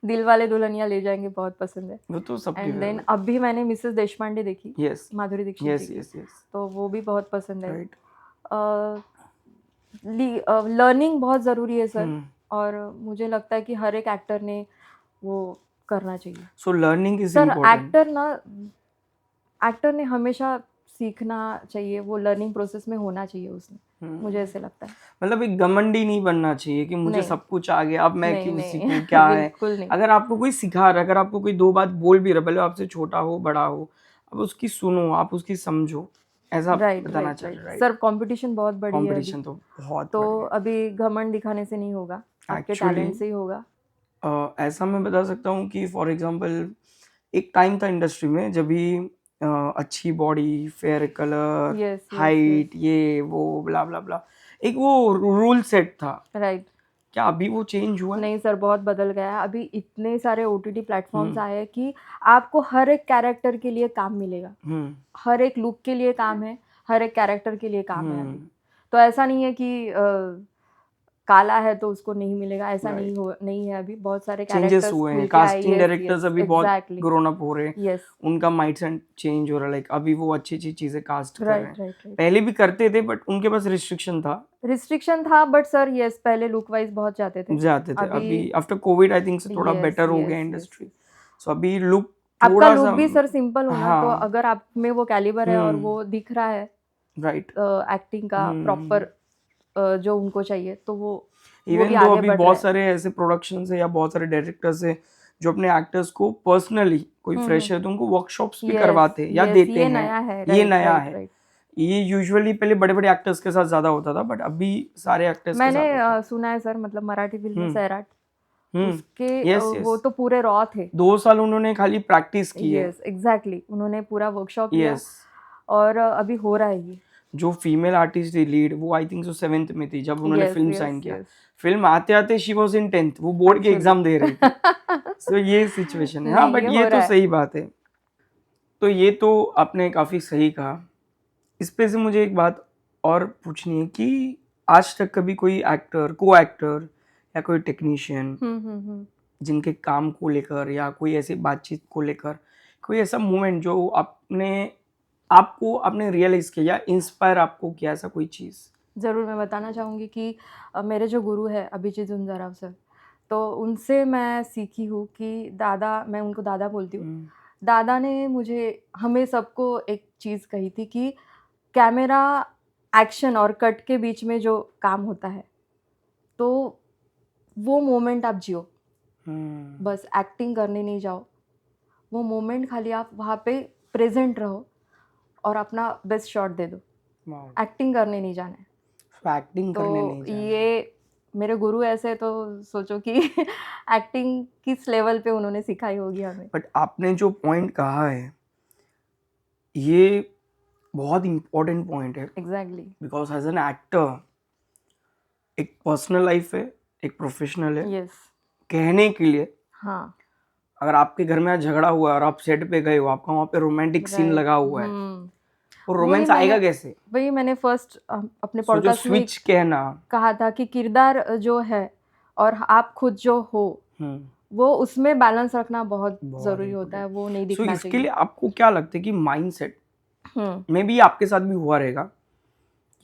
दिल वाले दुल्हनिया ले जाएंगे बहुत पसंद है। वो तो सबकी एंड देन फेवरेट। अभी मैंने मिसेस देशपांडे देखी, यस माधुरी दीक्षित जी यस की, यस यस तो वो भी बहुत पसंद आई। राइट। लर्निंग बहुत ज़रूरी है सर, हम्म। और मुझे लगता है कि हर एक एक्टर ने वो करना चाहिए। So learning is sir important. Actor ने हमेशा सीखना चाहिए, वो लर्निंग प्रोसेस में होना चाहिए उसमें, मुझे ऐसे लगता है। मतलब एक घमंडी नहीं बनना चाहिए कि मुझे नहीं, सब कुछ आ गया, अब मैं नहीं, क्यों नहीं, सीखूं, क्या है। बिल्कुल नहीं। अगर आपको कोई सिखा रहा है, अगर आपको कोई दो बात बोल भी रहा है, भले आपसे छोटा हो बड़ा हो, अब उसकी सुनो, आप उसकी समझो, ऐसा राइट, बताना राइट, चाह राइट। रहे, राइट। सर कंपटीशन बहुत बड़ी है अभी, कंपटीशन तो बहुत तो बढ़िया अभी घमंड दिखाने से नहीं होगा, आपके एक्चुअली। टैलेंट से ही होगा। ऐसा मैं बता सकता हूँ कि फॉर एग्जांपल एक टाइम था इंडस्ट्री में जब भी अच्छी body, fair colour, yes, yes, yes. Height, ये वो ब्ला ब्ला ब्ला, एक वो रूल सेट था। राइट। क्या अभी वो चेंज हुआ है? नहीं सर, बहुत बदल गया है। अभी इतने सारे ओटीटी प्लेटफॉर्म्स हम्म आए हैं कि आपको हर एक कैरेक्टर के लिए काम मिलेगा, हम्म हर एक लुक के लिए काम है, हर एक कैरेक्टर के लिए काम है अभी। हम्म तो ऐसा नहीं है कि काला है तो उसको नहीं मिलेगा, ऐसा राइट। नहीं है। अभी बहुत सारे चेंजेस कैरेक्टर्स हुए हैं, मिल के आए। कास्टिंग यस, डायरेक्टर्स यस, अभी बहुत एग्जैक्टली। ग्रोन अप हो रहे हैं, यस, उनका माइंडसेट चेंज हो रहा है, लाइक अभी वो अच्छी अच्छी चीजें कास्ट कर रहे राइट, हैं। Right, right. पहले भी करते थे बट उनके पास रिस्ट्रिक्शन था, रिस्ट्रिक्शन था, बट सर यस, पहले लुक वाइज बहुत जाते थे। जाते थे। अभी अभी आफ्टर कोविड आई थिंक से थोड़ा यस, बेटर हो गया यस, यस, इंडस्ट्री। यस। सो अभी लुक आपका थोड़ा लुक सा, भी सर सिंपल होना, तो हाँ अगर आप में वो कैलिबर है और वो हम्म दिख रहा है राइट। एक्टिंग का प्रॉपर जो उनको चाहिए, तो वो भी इवन दो आगे अभी बढ़ रहे बहुत हैं। सारे ऐसे प्रोडक्शन है या बहुत सारे डायरेक्टर्स है जो अपने एक्टर्स को पर्सनली, कोई फ्रेश है तो उनको वर्कशॉप्स भी यस, करवाते हैं या यस, देते ये हैं। नया है। ये राइट, नया राइट, है। राइट। ये यूजुअली पहले बड़े बड़े एक्टर्स के साथ ज्यादा होता था बट अभी सारे एक्टर्स के मैंने साथ होता है। सुना है सर, मतलब मराठी फिल्म में हम्म सैराट, उसके यस वो यस। तो पूरे रॉ थे। 2 साल उन्होंने खाली प्रैक्टिस की है। यस, एग्जैक्टली, उन्होंने पूरा वर्कशॉप लिया, यस। और अभी हो रहा है ये। जो फीमेल आर्टिस्ट थी लीड, वो आई थिंक सो 7th में थी जब उन्होंने यस, फिल्म यस, साइन किया। यस। फिल्म आते आते शी वॉज इन 10th, वो बोर्ड के एक्चुअली एग्जाम दे रही थी। सो ये सिचुएशन है, हाँ नहीं, बट ये ये हो तो रहा है। सही बात है। तो ये तो आपने काफी सही कहा। इस पे से मुझे एक बात और पूछनी है कि आज तक कभी कोई एक्टर, को एक्टर या कोई टेक्नीशियन जिनके काम को लेकर या कोई ऐसी बातचीत को लेकर कोई ऐसा मोमेंट जो आपने रियलाइज किया या इंस्पायर आपको किया, ऐसा कोई चीज? ज़रूर मैं बताना चाहूँगी कि मेरे जो गुरु हैं अभिजीत झुंझुनवार सर, तो उनसे मैं सीखी हूँ कि दादा, मैं उनको दादा बोलती हूँ। दादा ने मुझे, हमें सबको एक चीज़ कही थी कि कैमरा, एक्शन और कट के बीच में जो काम होता है, तो वो मोमेंट आप जियो, बस एक्टिंग करने नहीं जाओ। वो मोमेंट खाली आप वहाँ पे प्रेजेंट रहो और अपना बेस्ट शॉट दे दो। एक्टिंग करने नहीं जाना है। एक्टिंग तो करने नहीं जाना। ये मेरे गुरु ऐसे, तो सोचो कि एक्टिंग किस लेवल पे उन्होंने सिखाई होगी हमें। बट आपने जो पॉइंट कहा है ये बहुत इंपॉर्टेंट पॉइंट है, exactly. Because as an actor एक पर्सनल लाइफ है, एक प्रोफेशनल है। यस। कहने के लिए हाँ। अगर आपके घर में आज झगड़ा हुआ है और आप सेट पे गए हो, आपका वहाँ पे रोमांटिक सीन राइट। लगा हुआ है, वो रोमांस मैंने आएगा कैसे? वही मैंने फर्स्ट अपने सो जो पॉडकास्ट में स्विच कहना, कहा था कि किरदार जो है और आप खुद जो हो, वो उसमें बैलेंस रखना बहुत ज़रूरी होता है, वो नहीं सो दिखना इसके लिए चाहिए। आपको क्या लगता है कि माइंडसेट में भी आपके साथ भी हुआ रहेगा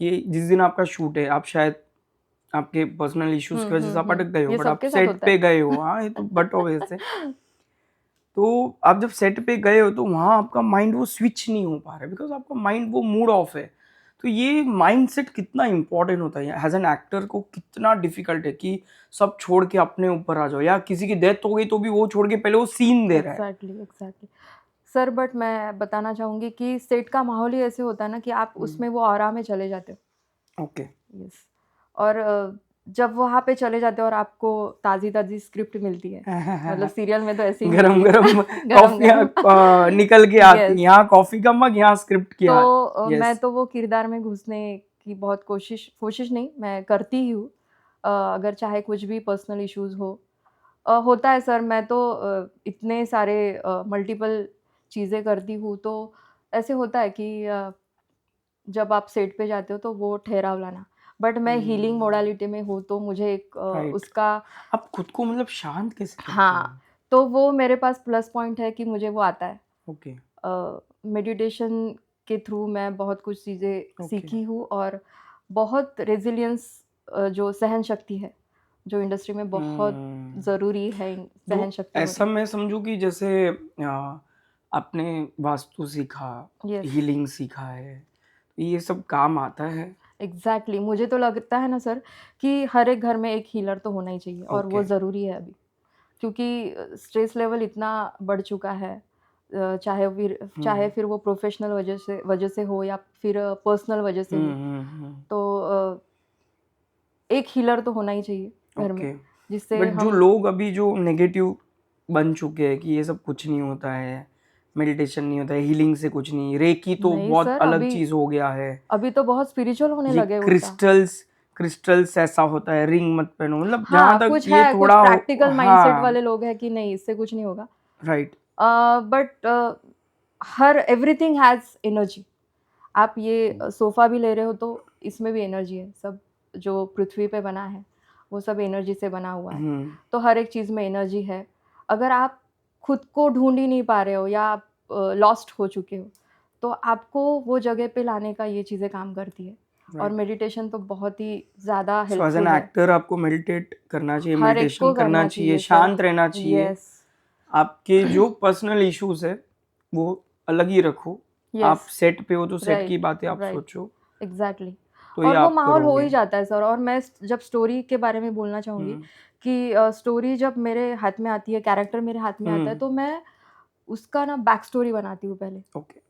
कि जिस दिन आपका शूट है, आप शायद आपके पर्सनल इश्यूज की वजह से आप अटक गए हो, ये बट आप सबके साथ सेट होता पे है। गए हो, हाँ ये तो बट ऑब्वियस है। तो आप जब सेट पे गए हो तो वहाँ आपका माइंड वो स्विच नहीं हो पा रहा है, बिकॉज आपका माइंड वो मूड ऑफ है। तो ये माइंडसेट कितना इंपॉर्टेंट होता है एज एन एक्टर को, कितना डिफिकल्ट है कि सब छोड़ के अपने ऊपर आ जाओ, या किसी की डेथ हो गई तो भी वो छोड़ के पहले वो सीन दे रहा है। एग्जैक्टली सर, बट मैं बताना चाहूँगी कि सेट का माहौल ही ऐसे होता है ना कि आप उसमें वो ऑरा में चले जाते हो। ओके। यस। और जब वहाँ पे चले जाते हो और आपको ताज़ी ताज़ी स्क्रिप्ट मिलती है, मतलब सीरियल में तो ऐसे ही गरम मिलती है। गरम गरम कॉफी निकल के आती, यस। यहाँ कॉफी का मग, यहाँ स्क्रिप्ट की हाथ। तो मैं यस। तो वो किरदार में घुसने की बहुत कोशिश नहीं, मैं करती ही हूँ। अगर चाहे कुछ भी पर्सनल इश्यूज़ हो, होता है सर, मैं तो इतने सारे मल्टीपल चीज़ें करती हूँ, तो ऐसे होता है कि जब आप सेट पे जाते हो तो वो ठहराव लाना। बट मैं हीलिंग मोडालिटी में हूँ, तो मुझे एक राइट। उसका आप खुद को मतलब शांत कैसे करते हाँ, हैं? तो वो मेरे पास प्लस पॉइंट है कि मुझे वो आता है। ओके, मेडिटेशन के थ्रू मैं बहुत कुछ चीज़ें ओके। सीखी हूँ, और बहुत रेज़िलियंस जो सहन शक्ति है, जो इंडस्ट्री में बहुत हम्म। ज़रूरी है, सहन तो शक्ति ऐसा होनी। मैं समझूँ कि जैसे आपने वास्तु सीखा, यस, हीलिंग सीखा है, ये सब काम आता है? एग्ज़ैक्टली। मुझे तो लगता है ना सर कि हर एक घर में एक हीलर तो होना ही चाहिए, और वो ओके। ज़रूरी है अभी। क्योंकि स्ट्रेस लेवल इतना बढ़ चुका है, चाहे हुँ। फिर वो प्रोफ़ेशनल वजह से हो, या फिर पर्सनल वजह से हुँ, हो। हुँ, हुँ। तो एक हीलर तो होना ही चाहिए घर में, ओके। जिससे बट जो हम लोग अभी जो नेगेटिव बन चुके हैं कि ये सब कुछ नहीं होता है, मेडिटेशन नहीं होता है, हीलिंग से कुछ नहीं, रेकी तो नहीं बहुत सर, अलग चीज़ हो गया है। अभी तो बहुत स्पिरिचुअल होने ये लगे उल्टा। क्रिस्टल्स ऐसा होता है, रिंग मत पहनो, मतलब जहाँ हाँ, तक कुछ ये है, कुछ थोड़ा प्रैक्टिकल माइंडसेट हाँ, वाले लोग हैं कि नहीं, इससे कुछ नहीं होगा। Right. But her everything has energy. आप ये सोफ़ा भी ले रहे हो, तो इसमें भी एनर्जी है। सब जो पृथ्वी पे बना है, वो सब एनर्जी से बना हुआ है। हुँ, तो हर एक चीज़ में एनर्जी है। अगर आप खुद को ढूँढ ही नहीं पा रहे हो, या आप लॉस्ट हो चुके हो, तो आपको वो जगह पे लाने का ये चीज़ें काम करती है। और राइट। मेडिटेशन तो बहुत ही ज़्यादा सो एज़ एन हेल्पफुल है। एक्टर आपको मेडिटेट करना चाहिए, हर एक मेडिटेशन को करना करना चाहिए, चाहिए शांत सर। रहना चाहिए। यस, आपके जो पर्सनल इश्यूज़ है, वो अलग ही रखो। यस, आप सेट पे हो तो सेट की राइट, बातें आप राइट, सोचो, एग्ज़ैक्टली। तो ये और वो आप माहौल हो करोगे। ही जाता है सर। और मैं जब स्टोरी के बारे में बोलना चाहूँगी हुँ, कि स्टोरी जब मेरे हाथ में आती है, कैरेक्टर मेरे हाथ में आता है, हुँ, तो मैं उसका ना बैक स्टोरी बनाती हूँ पहले। ओके।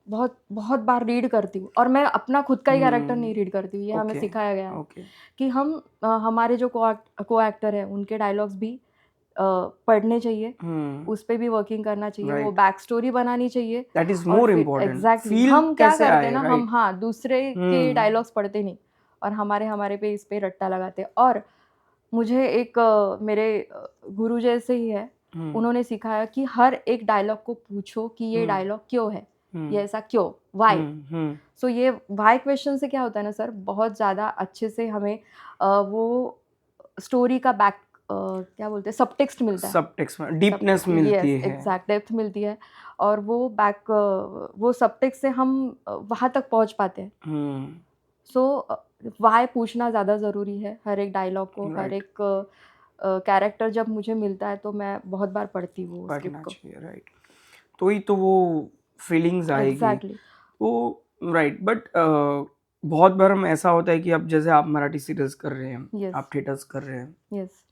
बहुत बहुत बार रीड करती हूँ, और मैं अपना खुद का ही कैरेक्टर हुँ, नहीं रीड करती हूँ, ये हमें ओके, सिखाया गया है ओके, कि हम हमारे जो को एक्टर हैं, उनके डायलॉग्स भी पढ़ने चाहिए, हुँ, उस पे भी वर्किंग करना चाहिए, वो राइट। बैक स्टोरी बनानी चाहिए। दैट इज़ और मोर फिर इम्पोर्टेंट, एग्ज़ैक्टली फ़ील हम क्या कैसे करते हैं आए, ना, हम राइट? हाँ, दूसरे के हुँ, डायलॉग्स पढ़ते नहीं, और हमारे पे इस पे रट्टा लगाते हैं। और मुझे एक मेरे गुरु जैसे ही है, हुँ, उन्होंने सिखाया कि हर एक डायलॉग को पूछो कि ये हुँ, डायलॉग क्यों है? ये हुँ, ऐसा क्यों? व्हाई? हुँ, हुँ, सो ये व्हाई क्वेश्चन से क्या होता है ना सर, बहुत ज़्यादा अच्छे से हमें वो स्टोरी का क्या बोलते हैं, सबटेक्स्ट मिलता है। सबटेक्स्ट में सब डीपनेस मिलती यस, है। एग्ज़ैक्ट डेप्थ मिलती है, और वो सबटेक्स्ट से हम वहाँ तक पहुँच पाते हैं। हुँ, सो व्हाय पूछना ज़्यादा ज़रूरी है हर एक डायलॉग को, हर राइट, एक कैरेक्टर जब मुझे मिलता है, तो मैं बहुत बार पढ़ती हूँ स्क्रिप्ट पढ़ना को। चाहिए, राइट। तो ही तो वो फीलिंग्स आएगी। एग्ज़ैक्टली, वो राइट, बट बहुत बार हम ऐसा होता है कि अब जैसे आप मराठी सीरियल्स कर रहे हैं, यस, आप थिएटर्स कर रहे हैं, यस,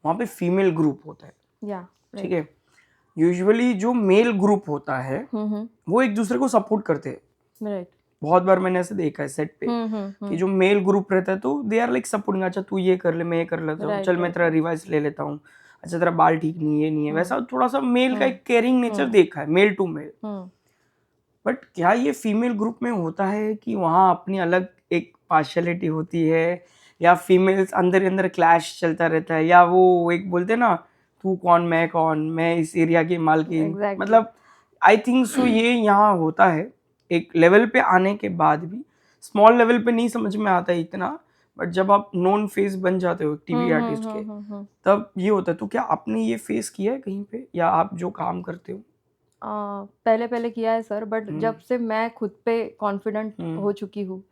वहाँ पे फीमेल ग्रुप होता है, या ठीक राइट। है? यूजुअली जो मेल ग्रुप होता है, हुँ, हुँ, वो एक दूसरे को सपोर्ट करते हैं। राइट। बहुत बार मैंने ऐसे देखा है सेट पे हुँ, हुँ, कि हुँ, जो मेल ग्रुप रहता है तो दे आर लाइक सपोर्टिंग, अच्छा तू ये कर ले, मैं ये कर लेता हूँ, चल राइट, मैं राइट, तेरा राइट। रिवाइज ले लेता हूँ, अच्छा तेरा बाल ठीक नहीं है, ये नहीं है, हुँ, वैसा थोड़ा सा मेल का हुँ, एक केयरिंग नेचर हुँ, देखा है मेल टू मेल। हुँ। बट क्या ये फीमेल ग्रुप में होता है कि वहाँ अपनी अलग एक पार्शियलिटी होती है, या फीमेल्स अंदर ही अंदर क्लैश चलता रहता है, या वो एक बोलते हैं ना, तू कौन मैं कौन, मैं इस एरिया की मालकिन, एग्ज़ैक्टली। मतलब आई थिंक सो ये यहाँ होता है एक लेवल पे आने के बाद भी। स्मॉल लेवल पे नहीं समझ में आता है इतना, बट जब आप नोन फेस बन जाते हो हुँ, टीवी हुँ, आर्टिस्ट के, हुँ, हुँ, हुँ। तब ये होता है। तो क्या आपने ये फेस किया है कहीं पे, या आप जो काम करते हो? अ, पहले-पहले किया है सर, बट हुँ, जब से मैं खुद पे कॉन्फिडेंट हुँ, हो चुकी हूँ,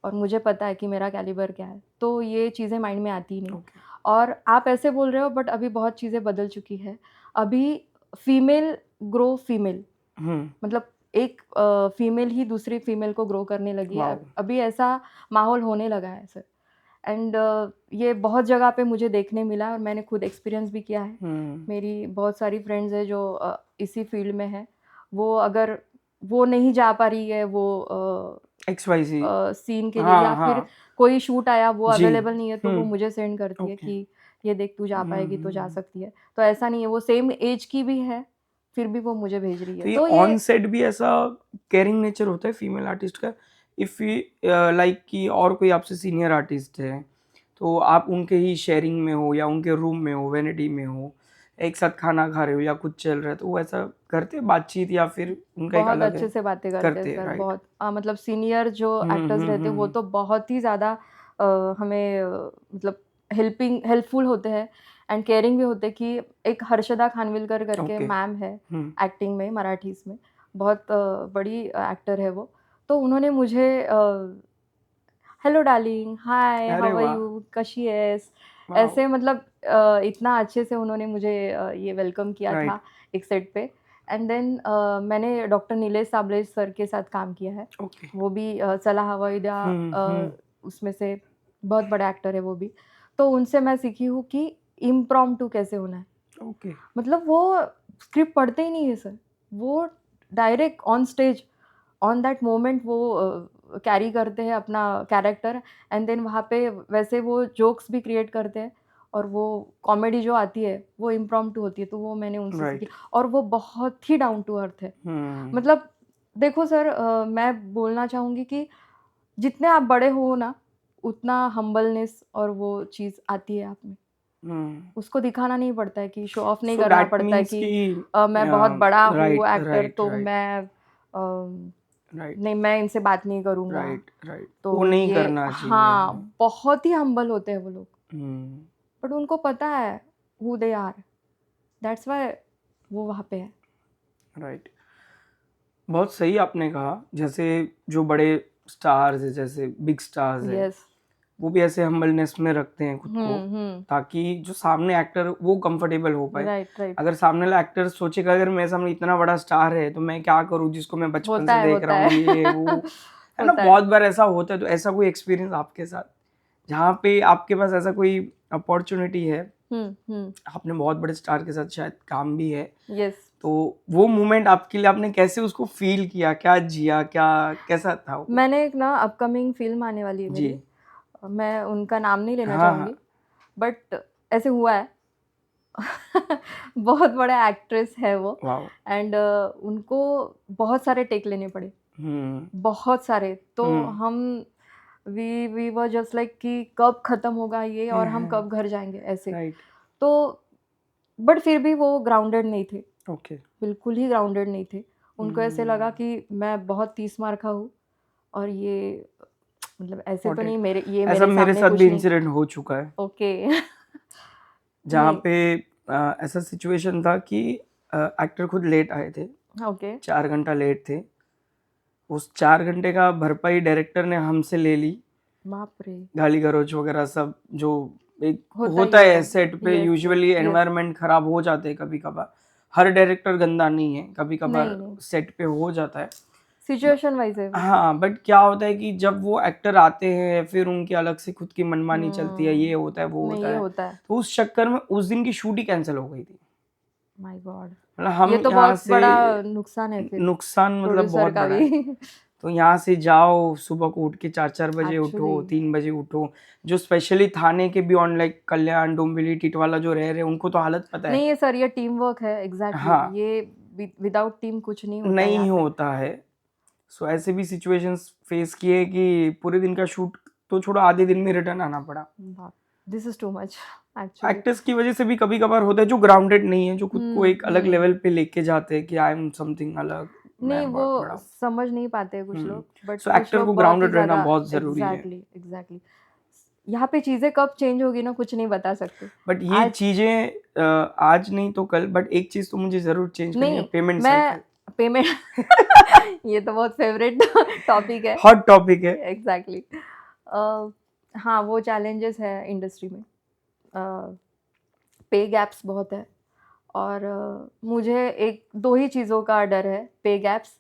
और मुझे पता है कि मेरा कैलिबर क्या है, तो ये चीज़ें माइंड में आती ही नहीं। ओके, और आप ऐसे बोल रहे हो, बट अभी बहुत चीज़ें बदल चुकी है। अभी फीमेल ग्रो फीमेल, हुँ, मतलब एक फीमेल ही दूसरी फीमेल को ग्रो करने लगी है। वाओ! अभी ऐसा माहौल होने लगा है सर। एंड ये बहुत जगह पे मुझे देखने मिला, और मैंने खुद एक्सपीरियंस भी किया है। हुँ, मेरी बहुत सारी फ्रेंड्स हैं जो इसी फील्ड में हैं। वो अगर वो नहीं जा पा रही है वो XYZ, सीन के लिए, या हाँ, फिर हाँ, कोई शूट आया, वो जी, अवेलेबल नहीं है, तो वो हुँ, मुझे सेंड करती है ओके, कि ये देख, तू जा हुँ, पाएगी तो जा हुँ। सकती है। तो ऐसा नहीं है, वो सेम एज की भी है, फिर भी वो मुझे भेज रही है। तो ये तो ये ऑन सेट भी ऐसा केयरिंग नेचर होता है फीमेल आर्टिस्ट का? इफ़ यू लाइक कि और कोई आपसे सीनियर आर्टिस्ट है, तो आप उनके ही शेयरिंग में हो, या उनके रूम में हो, वैनिटी में हो, एक साथ खाना खा रहे हो या कुछ चल रहा है, तो वो ऐसा करते हैं बातचीत, या फिर उनका एक बहुत अलग अच्छे है? से बातें करते हैं करते हैं, सर, राइट। बहुत मतलब सीनियर जो हुँ, एक्टर्स हुँ, रहते हैं, वो हुँ, तो बहुत ही ज़्यादा हमें मतलब हेल्पफुल होते हैं एंड केयरिंग भी होते हैं कि एक हर्षदा खानविलकर करके ओके। मैम है हम्म। एक्टिंग में, मराठीज में, बहुत बड़ी एक्टर है वो। तो उन्होंने मुझे हेलो डार्लिंग, हाय, अरे हाउ आर वाह। यू, कशी हैस, वाह। ऐसे मतलब इतना अच्छे से उन्होंने मुझे ये वेलकम किया राइट। था एक सेट पे। एंड देन मैंने डॉक्टर नीलेश साबले सर के साथ काम किया है। ओके। वो भी चला हवा ईदा हम्म। उसमें से बहुत बड़ा एक्टर है वो भी। तो उनसे मैं सीखी हूँ कि इम्प्रॉम्प्टू कैसे होना है। ओके। मतलब वो स्क्रिप्ट पढ़ते ही नहीं है सर, वो direct on stage on that moment वो कैरी करते हैं अपना कैरेक्टर। एंड देन वहाँ पे वैसे वो जोक्स भी क्रिएट करते हैं और वो कॉमेडी जो आती है वो इम्प्रॉम्प्टू होती है, तो वो मैंने उनसे सीखी। राइट। और वो बहुत ही डाउन टू अर्थ है। हम्म। मतलब देखो सर, मैं बोलना चाहूँगी कि जितने आप बड़े हो ना, उतना हम्बलनेस और वो चीज़ आती है आप में। उसको दिखाना नहीं पड़ता है कि शो ऑफ नहीं सो करना दैट पड़ता है मीन्स कि कि मैं बहुत बड़ा हूँ राइट एक्टर, राइट तो राइट मैं राइट नहीं, मैं इनसे बात नहीं करूँगा। राइट राइट, वो तो नहीं ये करना चाहिए हाँ, हमें। बहुत ही हम्बल होते हैं वो लोग, हम्म। बट उनको पता है हू दे आर, दैट्स व्हाई वो वहाँ पे है। राइट। बहुत सही आपने कहा। जैसे जो बड़े स्टार्स है, जैसे बिग स्टार्स है, यस। वो भी ऐसे हम्बलनेस में रखते हैं खुद को, ताकि जो सामने एक्टर वो कंफर्टेबल हो पाए। Right, right. अगर सामने वाला एक्टर सोचेगा अगर मेरे सामने इतना बड़ा स्टार है तो मैं क्या करूं, जिसको मैं बचपन से देख होता रहा हूँ, है ये वो है ना। होता है। बहुत बार ऐसा होता है। तो ऐसा कोई एक्सपीरियंस आपके साथ जहाँ पे आपके पास ऐसा कोई अपॉर्चुनिटी है, आपने बहुत बड़े स्टार के साथ शायद काम भी है, यस। तो वो मोमेंट आपके लिए आपने कैसे उसको फील किया, क्या जिया, क्या कैसा था वो? मैंने एक ना अपकमिंग फिल्म आने वाली है जी। मेरी, मैं उनका नाम नहीं लेना हाँ हाँ। चाहूँगी, बट ऐसे हुआ है। बहुत बड़ा एक्ट्रेस है वो। वाओ। एंड उनको बहुत सारे टेक लेने पड़े, हम्म। बहुत सारे। तो हम्म। हम वी वर जस्ट लाइक कि कब ख़त्म होगा ये और हम कब घर जाएंगे, ऐसे। राइट। तो बट फिर भी वो ग्राउंडेड नहीं थे, ओके। बिल्कुल ही ग्राउंडेड नहीं थे। उनको ऐसे लगा कि मैं बहुत 30 मार खा हूँ और ये मतलब ऐसे तो नोटेड। नहीं, ऐसा मेरे मेरे सामने साथ भी कुछ नहीं। इंसिडेंट हो चुका है, ओके। जहाँ नहीं। पे ऐसा सिचुएशन था कि एक्टर खुद लेट आए थे, ओके। 4 घंटा लेट थे। उस 4 घंटे का भरपाई डायरेक्टर ने हमसे ले ली, बाप रे। गाली गलौज वगैरह सब जो एक होता ही होता है होता है। सेट पे। Yes, yes, usually yes. Environment खराब हो जाते हैं कभी कभार, हर डायरेक्टर गंदा नहीं है, कभी कभार नहीं, नहीं, सेट पे हो जाता है। सिचुएशन वाइज है वो। हाँ, बट क्या होता है कि जब वो एक्टर आते हैं फिर उनकी अलग से खुद की मनमानी चलती है, ये होता है वो नहीं, होता ये है। होता है। तो उस चक्कर में उस दिन की शूट ही कैंसिल हो गई थी। My God. मतलब हम ये तो यहाँ बहुत से बड़ा नुकसान है फिर नुकसान मतलब प्रोड्यूसर बहुत का बड़ा भी। है। तो यहाँ से जाओ, सुबह को उठ के 4-4 बजे एक्चुअली उठो, 3 बजे उठो। जो स्पेशली थाने के बियॉन्ड लाइक कल्याण, डोंबिवली, टिटवाला जो रह रहे हैं उनको तो हालत पता है। नहीं, ये सर ये टीम वर्क है, एग्जैक्टली हाँ, ये विदाउट टीम कुछ नहीं होता है यहाँ नहीं पे। होता है। सो ऐसे भी सिचुएशंस फेस किए कि पूरे दिन का शूट तो छोड़ो, आधे दिन में रिटर्न आना पड़ा। This is too much actually. Actors की वजह से भी कभी कभार होता है जो ग्राउंडेड नहीं है, जो खुद को एक अलग लेवल पे लेके जाते हैं कि आई एम समथिंग अलग, नहीं, मैं वो बहुत बड़ा हूँ। समझ नहीं पाते कुछ लोग, बट सो कुछ एक्टर लोग को बहुत ही ग्राउंडेड रहना ज़्यादा। बहुत जरूरी है। Exactly, exactly. यहाँ पे चीज़ें कब चेंज होगी ना, कुछ नहीं बता सकते। बट ये आज चीजें आज नहीं तो कल, बट एक चीज तो मुझे जरूर चेंज करनी है, नहीं, पेमेंट मैं साइकिल। पेमेंट ये तो बहुत फेवरेट टॉपिक है। हॉट टॉपिक है। एग्जैक्टली। हाँ, वो चैलेंजेस है इंडस्ट्री में, पे गैप्स बहुत है। और मुझे एक दो ही चीज़ों का डर है, पे गैप्स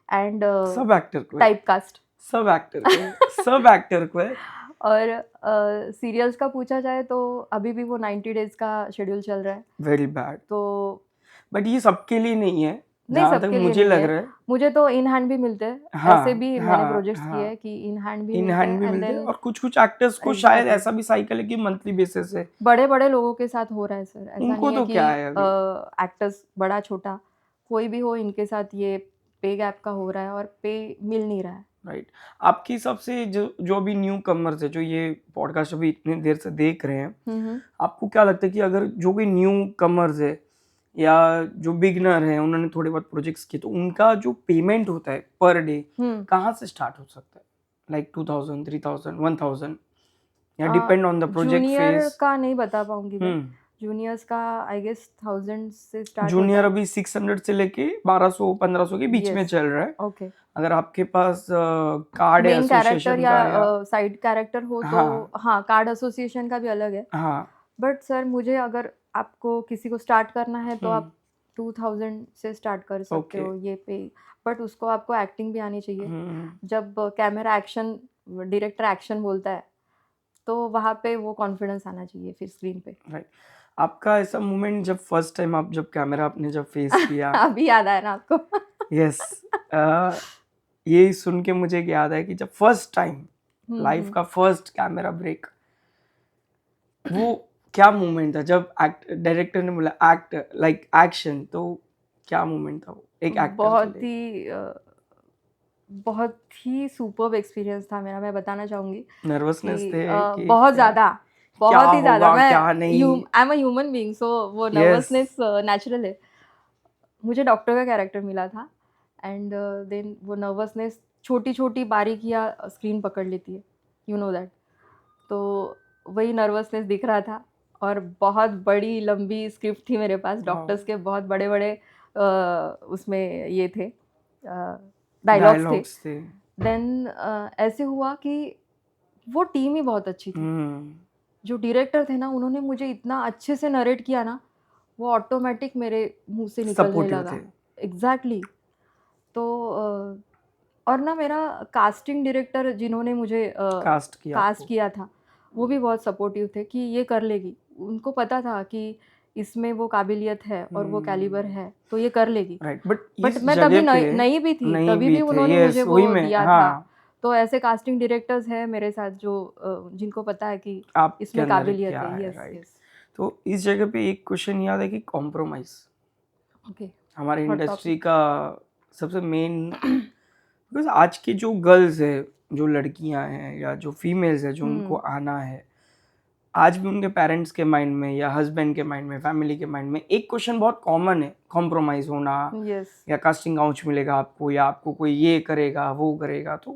एंड सब एक्टर को है, टाइप कास्ट। सब एक्टर को है, सब एक्टर को है। और सीरियल्स का पूछा जाए तो अभी भी वो 90 डेज का शेड्यूल चल रहा है, वेरी बैड। तो बट ये सबके लिए नहीं है, नहीं, जहां तक सबके लिए मुझे नहीं लग है। रहा है। मुझे तो इन हैंड भी मिलते हैं, ऐसे हाँ भी मैंने हाँ प्रोजेक्ट्स किए हाँ, हैं कि इन हैंड भी इन मिलते हैंड हैं। भी एंड मिलते हैं, देन और कुछ कुछ एक्टर्स को शायद एग्जैक्टली ऐसा भी साइकिल है कि मंथली बेसिस है। बड़े बड़े लोगों के साथ हो रहा है सर, ऐसा उनको नहीं है तो कि क्या है अभी। एक्टर्स बड़ा छोटा कोई भी हो, इनके साथ ये पे गैप का हो रहा है और पे मिल नहीं रहा है। राइट। आपके हिसाब से जो जो अभी न्यू कमर्स है, जो ये पॉडकास्ट अभी इतनी देर से देख रहे हैं, आपको क्या लगता है कि अगर जो कोई न्यू कमर्स है या जो बिगनर है, उन्होंने थोड़े बहुत प्रोजेक्ट्स किए, तो उनका जो पेमेंट होता है पर डे कहाँ से स्टार्ट हो सकता है? लाइक 2000, 3000, 1000? या depend on the project junior phase? का नहीं बता पाऊंगी मैं। हम्म। जूनियर्स का आई गेस 1000 से स्टार्ट होता जूनियर है। अभी 600 से लेके 1200-1500 के बीच में यस, चल रहा है। ओके। अगर आपके पास कार्ड है मेन कैरेक्टर एसोसिएशन या का या साइड कैरेक्टर हो तो हाँ हाँ, कार्ड एसोसिएशन का भी अलग है। हाँ। बट सर मुझे अगर आपको किसी को स्टार्ट करना है तो हम्म। आप 2000 से स्टार्ट कर सकते ओके। हो ये पे। बट उसको आपको एक्टिंग भी आनी चाहिए। हम्म। जब कैमरा एक्शन, डायरेक्टर एक्शन बोलता है तो वहाँ पे वो कॉन्फिडेंस आना चाहिए फिर स्क्रीन पे। राइट। आपका ऐसा मोमेंट जब फर्स्ट टाइम आप जब कैमरा आपने जब फेस किया? अभी याद आया ना आपको? यस। ये सुन के मुझे एक याद है कि जब फर्स्ट टाइम लाइफ का फर्स्ट कैमरा ब्रेक, वो क्या मोमेंट था जब डायरेक्टर ने बोला एक्ट लाइक एक्शन, तो क्या मोमेंट था वो एक एक्टर के लिए? बहुत ही सुपर्ब एक्सपीरियंस था मेरा। मैं बताना चाहूँगी नर्वसनेस कि थे कि बहुत क्या ज़्यादा, क्या बहुत ही ज़्यादा। होगा मैं क्या नहीं? I am a human being, so वो यस। नर्वसनेस नेचुरल है। मुझे डॉक्टर का कैरेक्टर मिला था एंड देन वो नर्वसनेस छोटी-छोटी बारीकियाँ स्क्रीन पकड़ लेती है, यू नो दैट। तो वही नर्वसनेस दिख रहा था और बहुत बड़ी लंबी स्क्रिप्ट थी मेरे पास, डॉक्टर्स के बहुत बड़े-बड़े उसमें ये थे डायलॉग्स थे। डायलॉग्स थे। देन ऐसे हुआ कि वो टीम ही बहुत अच्छी थी। हम्म। जो डायरेक्टर थे ना, उन्होंने मुझे इतना अच्छे से नरेट किया ना, वो ऑटोमेटिक मेरे मुंह से निकलने सपोर्टिव लगा। थे। एग्जैक्टली। तो और ना मेरा कास्टिंग डायरेक्टर जिन्होंने मुझे कास्ट किया कास्ट आपको? किया था, वो भी बहुत सपोर्टिव थे कि ये कर लेगी। उनको पता था कि इसमें वो काबिलियत है और वो कैलिबर है, तो ये कर लेगी। राइट। बट बट इस मैं तभी जगह पे नई भी थी, नहीं तभी भी भी थे। उन्होंने मुझे यस, वही वो मैं दिया था। हाँ। तो ऐसे कास्टिंग डायरेक्टर्स हैं मेरे साथ जो जिनको पता है कि आपके इसमें अंदर काबिलियत क्या है। है? Yes, right. यस। तो इस जगह पे एक क्वेश्चन याद है कि कॉम्प्रोमाइज ओके, हमारे हॉट इंडस्ट्री टॉपिक। का सबसे मेन, बिकॉज आज की जो गर्ल्स है, जो लड़कियां हैं या जो फीमेल्स है, जो उनको आना है, आज भी उनके पेरेंट्स के माइंड में या हस्बैंड के माइंड में, फैमिली के माइंड में एक क्वेश्चन बहुत कॉमन है, कॉम्प्रोमाइज होना यस या कास्टिंग काउच मिलेगा आपको या आपको कोई ये करेगा वो करेगा। तो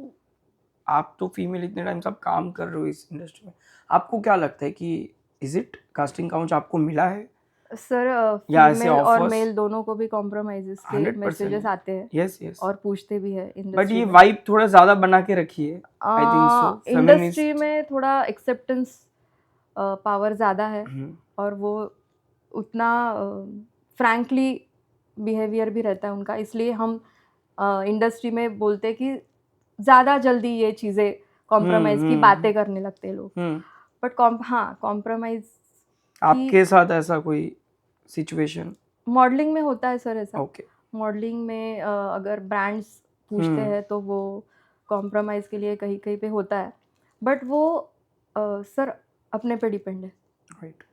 आप तो फीमेल इतने टाइम से आप काम कर रहे हो इस इंडस्ट्री में, आपको क्या लगता है कि इज इट कास्टिंग काउच आपको मिला है सर, या ऐसे फीमेल और ऑफर्स? मेल दोनों को भी कॉम्प्रोमाइजेस के 100%। मैसेजेस आते हैं यस यस। और पूछते भी है बट इंडस्ट्री ये में। वाइब थोड़ा ज्यादा बना के रखिए, I think so industry feminist. में थोड़ा एक्सेप्टेंस पावर ज़्यादा है और वो उतना फ्रैंकली बिहेवियर भी रहता है उनका, इसलिए हम इंडस्ट्री में बोलते हैं कि ज़्यादा जल्दी ये चीज़ें कॉम्प्रोमाइज़ की बातें करने लगते हैं लोग। बट हाँ, कॉम्प्रोमाइज़ की आपके साथ ऐसा कोई सिचुएशन? मॉडलिंग में होता है सर ऐसा। ओके। मॉडलिंग में अगर ब्रांड्स पूछते हैं तो वो कॉम्प्रोमाइज़ के लिए कहीं कहीं पे होता है। बट वो सर अपने पे डिपेंड है। Right.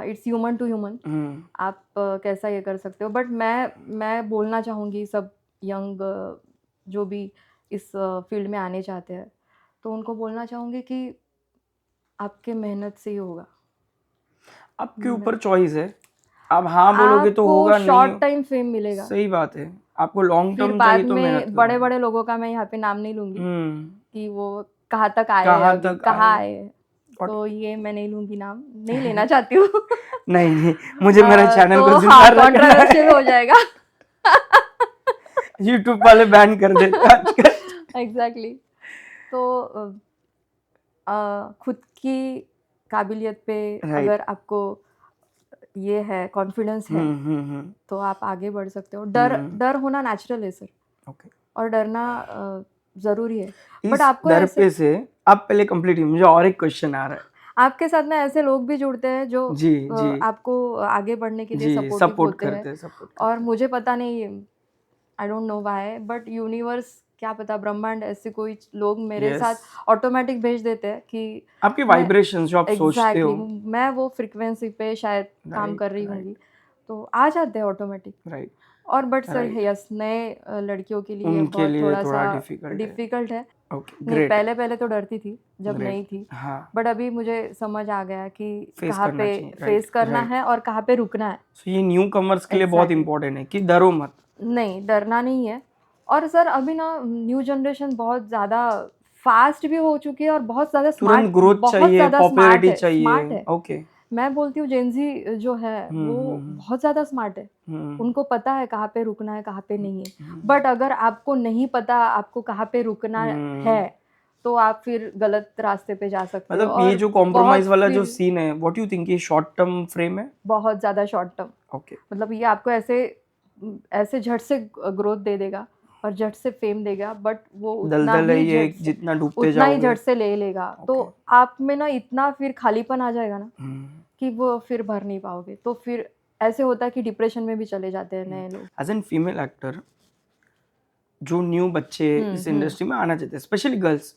It's human to human. आप कैसा ये कर सकते हो। बट मैं बोलना चाहूँगी सब यंग जो भी इस फील्ड में आने चाहते हैं, तो उनको बोलना चाहूँगी कि आपके मेहनत से ही होगा। आपके ऊपर चॉइस है, आप हाँ बोलोगे तो आपको होगा, नहीं शॉर्ट टाइम फेम मिलेगा, सही बात है। आपको लॉन्ग फिर टर्म चाहिए बाद तो मेहनत में करना बड़े है। बड़े लोगों का मैं यहाँ पे नाम नहीं लूँगी कि वो कहाँ तक आए हैं, कहाँ अभी तक कहाँ आए? आए हैं। तो ये मैं नहीं लूँगी, नाम नहीं लेना चाहती हूँ। नहीं नहीं, मुझे मेरे चैनल को तो जिंदा हाँ, रखना कंट्रोवर्शियल हो है। जाएगा। यूट्यूब वाले बैन कर देते हैं आजकल। एग्जैक्टली। तो खुद की काबिलियत पे राइट। अगर आपको ये है, कॉन्फिडेंस है, तो आप आगे बढ़ सकते हो। डर होना नेचुरल है सर, ओके। और डरना ज़रूरी है। बट इस आपको डर ऐसे पे से आप पहले कंप्लीट, मुझे और एक क्वेश्चन आ रहा है। आपके साथ में ऐसे लोग भी जुड़ते हैं जो जी जी आपको आगे बढ़ने के लिए जी, सपोर्टिव सपोर्ट होते हैं। करते हैं, सपोर्ट और करते मुझे पता नहीं, I don't know why, but universe क्या पता, ब्रह्मांड ऐसे कोई लोग हैं। मेरे यस, साथ ऑटोमेटिक भेज देते हैं कि आपके मैं वाइब्रेशंस जो आप सोचते हो। मैं वो फ्रीक्वेंसी पे शायद काम कर रही राइट होंगी, तो आ जाते हैं ऑटोमेटिक। राइट और बट सर राइट। यस, नए लड़कियों के लिए उनके बहुत लिए थोड़ा थोड़ा सा डिफिकल्ट है। डिफ़िकल्ट है। ओके नहीं, ग्रेट पहले तो डरती थी जब ग्रेट। नई थी, हाँ, बट अभी मुझे समझ आ गया कि फेस कहाँ करना पे चाहिए। राइट फेस करना राइट। है और कहाँ पे रुकना है। सो ये न्यू कमर्स के लिए बहुत एग्जैक्टली। इंपॉर्टेंट है कि डरो मत। नहीं, डरना नहीं है। और सर अभी ना न्यू जनरेशन बहुत ज़्यादा फास्ट भी हो चुकी है और बहुत ज्यादा तुरंत स्मार्ट, ग्रोथ बहुत चाहिए, ज्यादा स्मार्ट पॉपुलैरिटी है, स्मार्ट चाहिए। है। ओके। मैं बोलती हूँ जेनजी जो है वो बहुत ज्यादा स्मार्ट है, उनको पता है कहाँ पे रुकना है, कहाँ पे नहीं है। बट अगर आपको नहीं पता आपको कहाँ पे रुकना है तो आप फिर गलत रास्ते पे जा सकते हो। मतलब ये और जो बहुत कॉम्प्रोमाइज वाला जो फिर सीन है, व्हाट यू थिंक, ये शॉर्ट टर्म फ्रेम है? बहुत ज्यादा शॉर्ट टर्म, ओके। मतलब ये आपको ऐसे ऐसे झट से ग्रोथ दे देगा और झट से फेम देगा, बट वो उतना दलदल है ही ये, झट से जितना डूबते उतना ही जाओगे। झट से ले लेगा। तो ओके। आप में ना इतना फिर खालीपन आ जाएगा ना कि वो फिर भर नहीं पाओगे। तो फिर ऐसे होता है कि डिप्रेशन में भी चले जाते हैं नए लोग। एज एन फीमेल एक्टर, जो न्यू बच्चे इस इंडस्ट्री में आना चाहते हैं, स्पेशली गर्ल्स,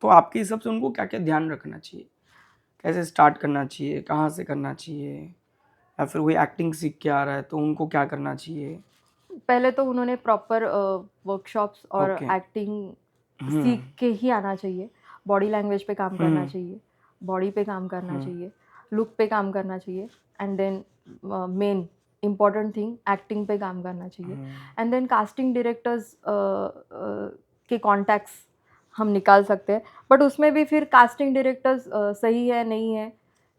तो आपके हिसाब से उनको क्या क्या ध्यान रखना चाहिए? कैसे स्टार्ट करना चाहिए, कहाँ से करना चाहिए, या फिर कोई एक्टिंग सीख के आ रहा है तो उनको क्या करना चाहिए? पहले तो उन्होंने प्रॉपर वर्कशॉप्स और ओके। एक्टिंग सीख के ही आना चाहिए। बॉडी लैंग्वेज पे काम करना चाहिए, बॉडी पे काम करना चाहिए, लुक पे काम करना चाहिए, and then main important thing acting पे काम करना चाहिए। एंड देन कास्टिंग डायरेक्टर्स के कॉन्टैक्ट्स हम निकाल सकते हैं, बट उसमें भी फिर कास्टिंग डायरेक्टर्स सही है नहीं है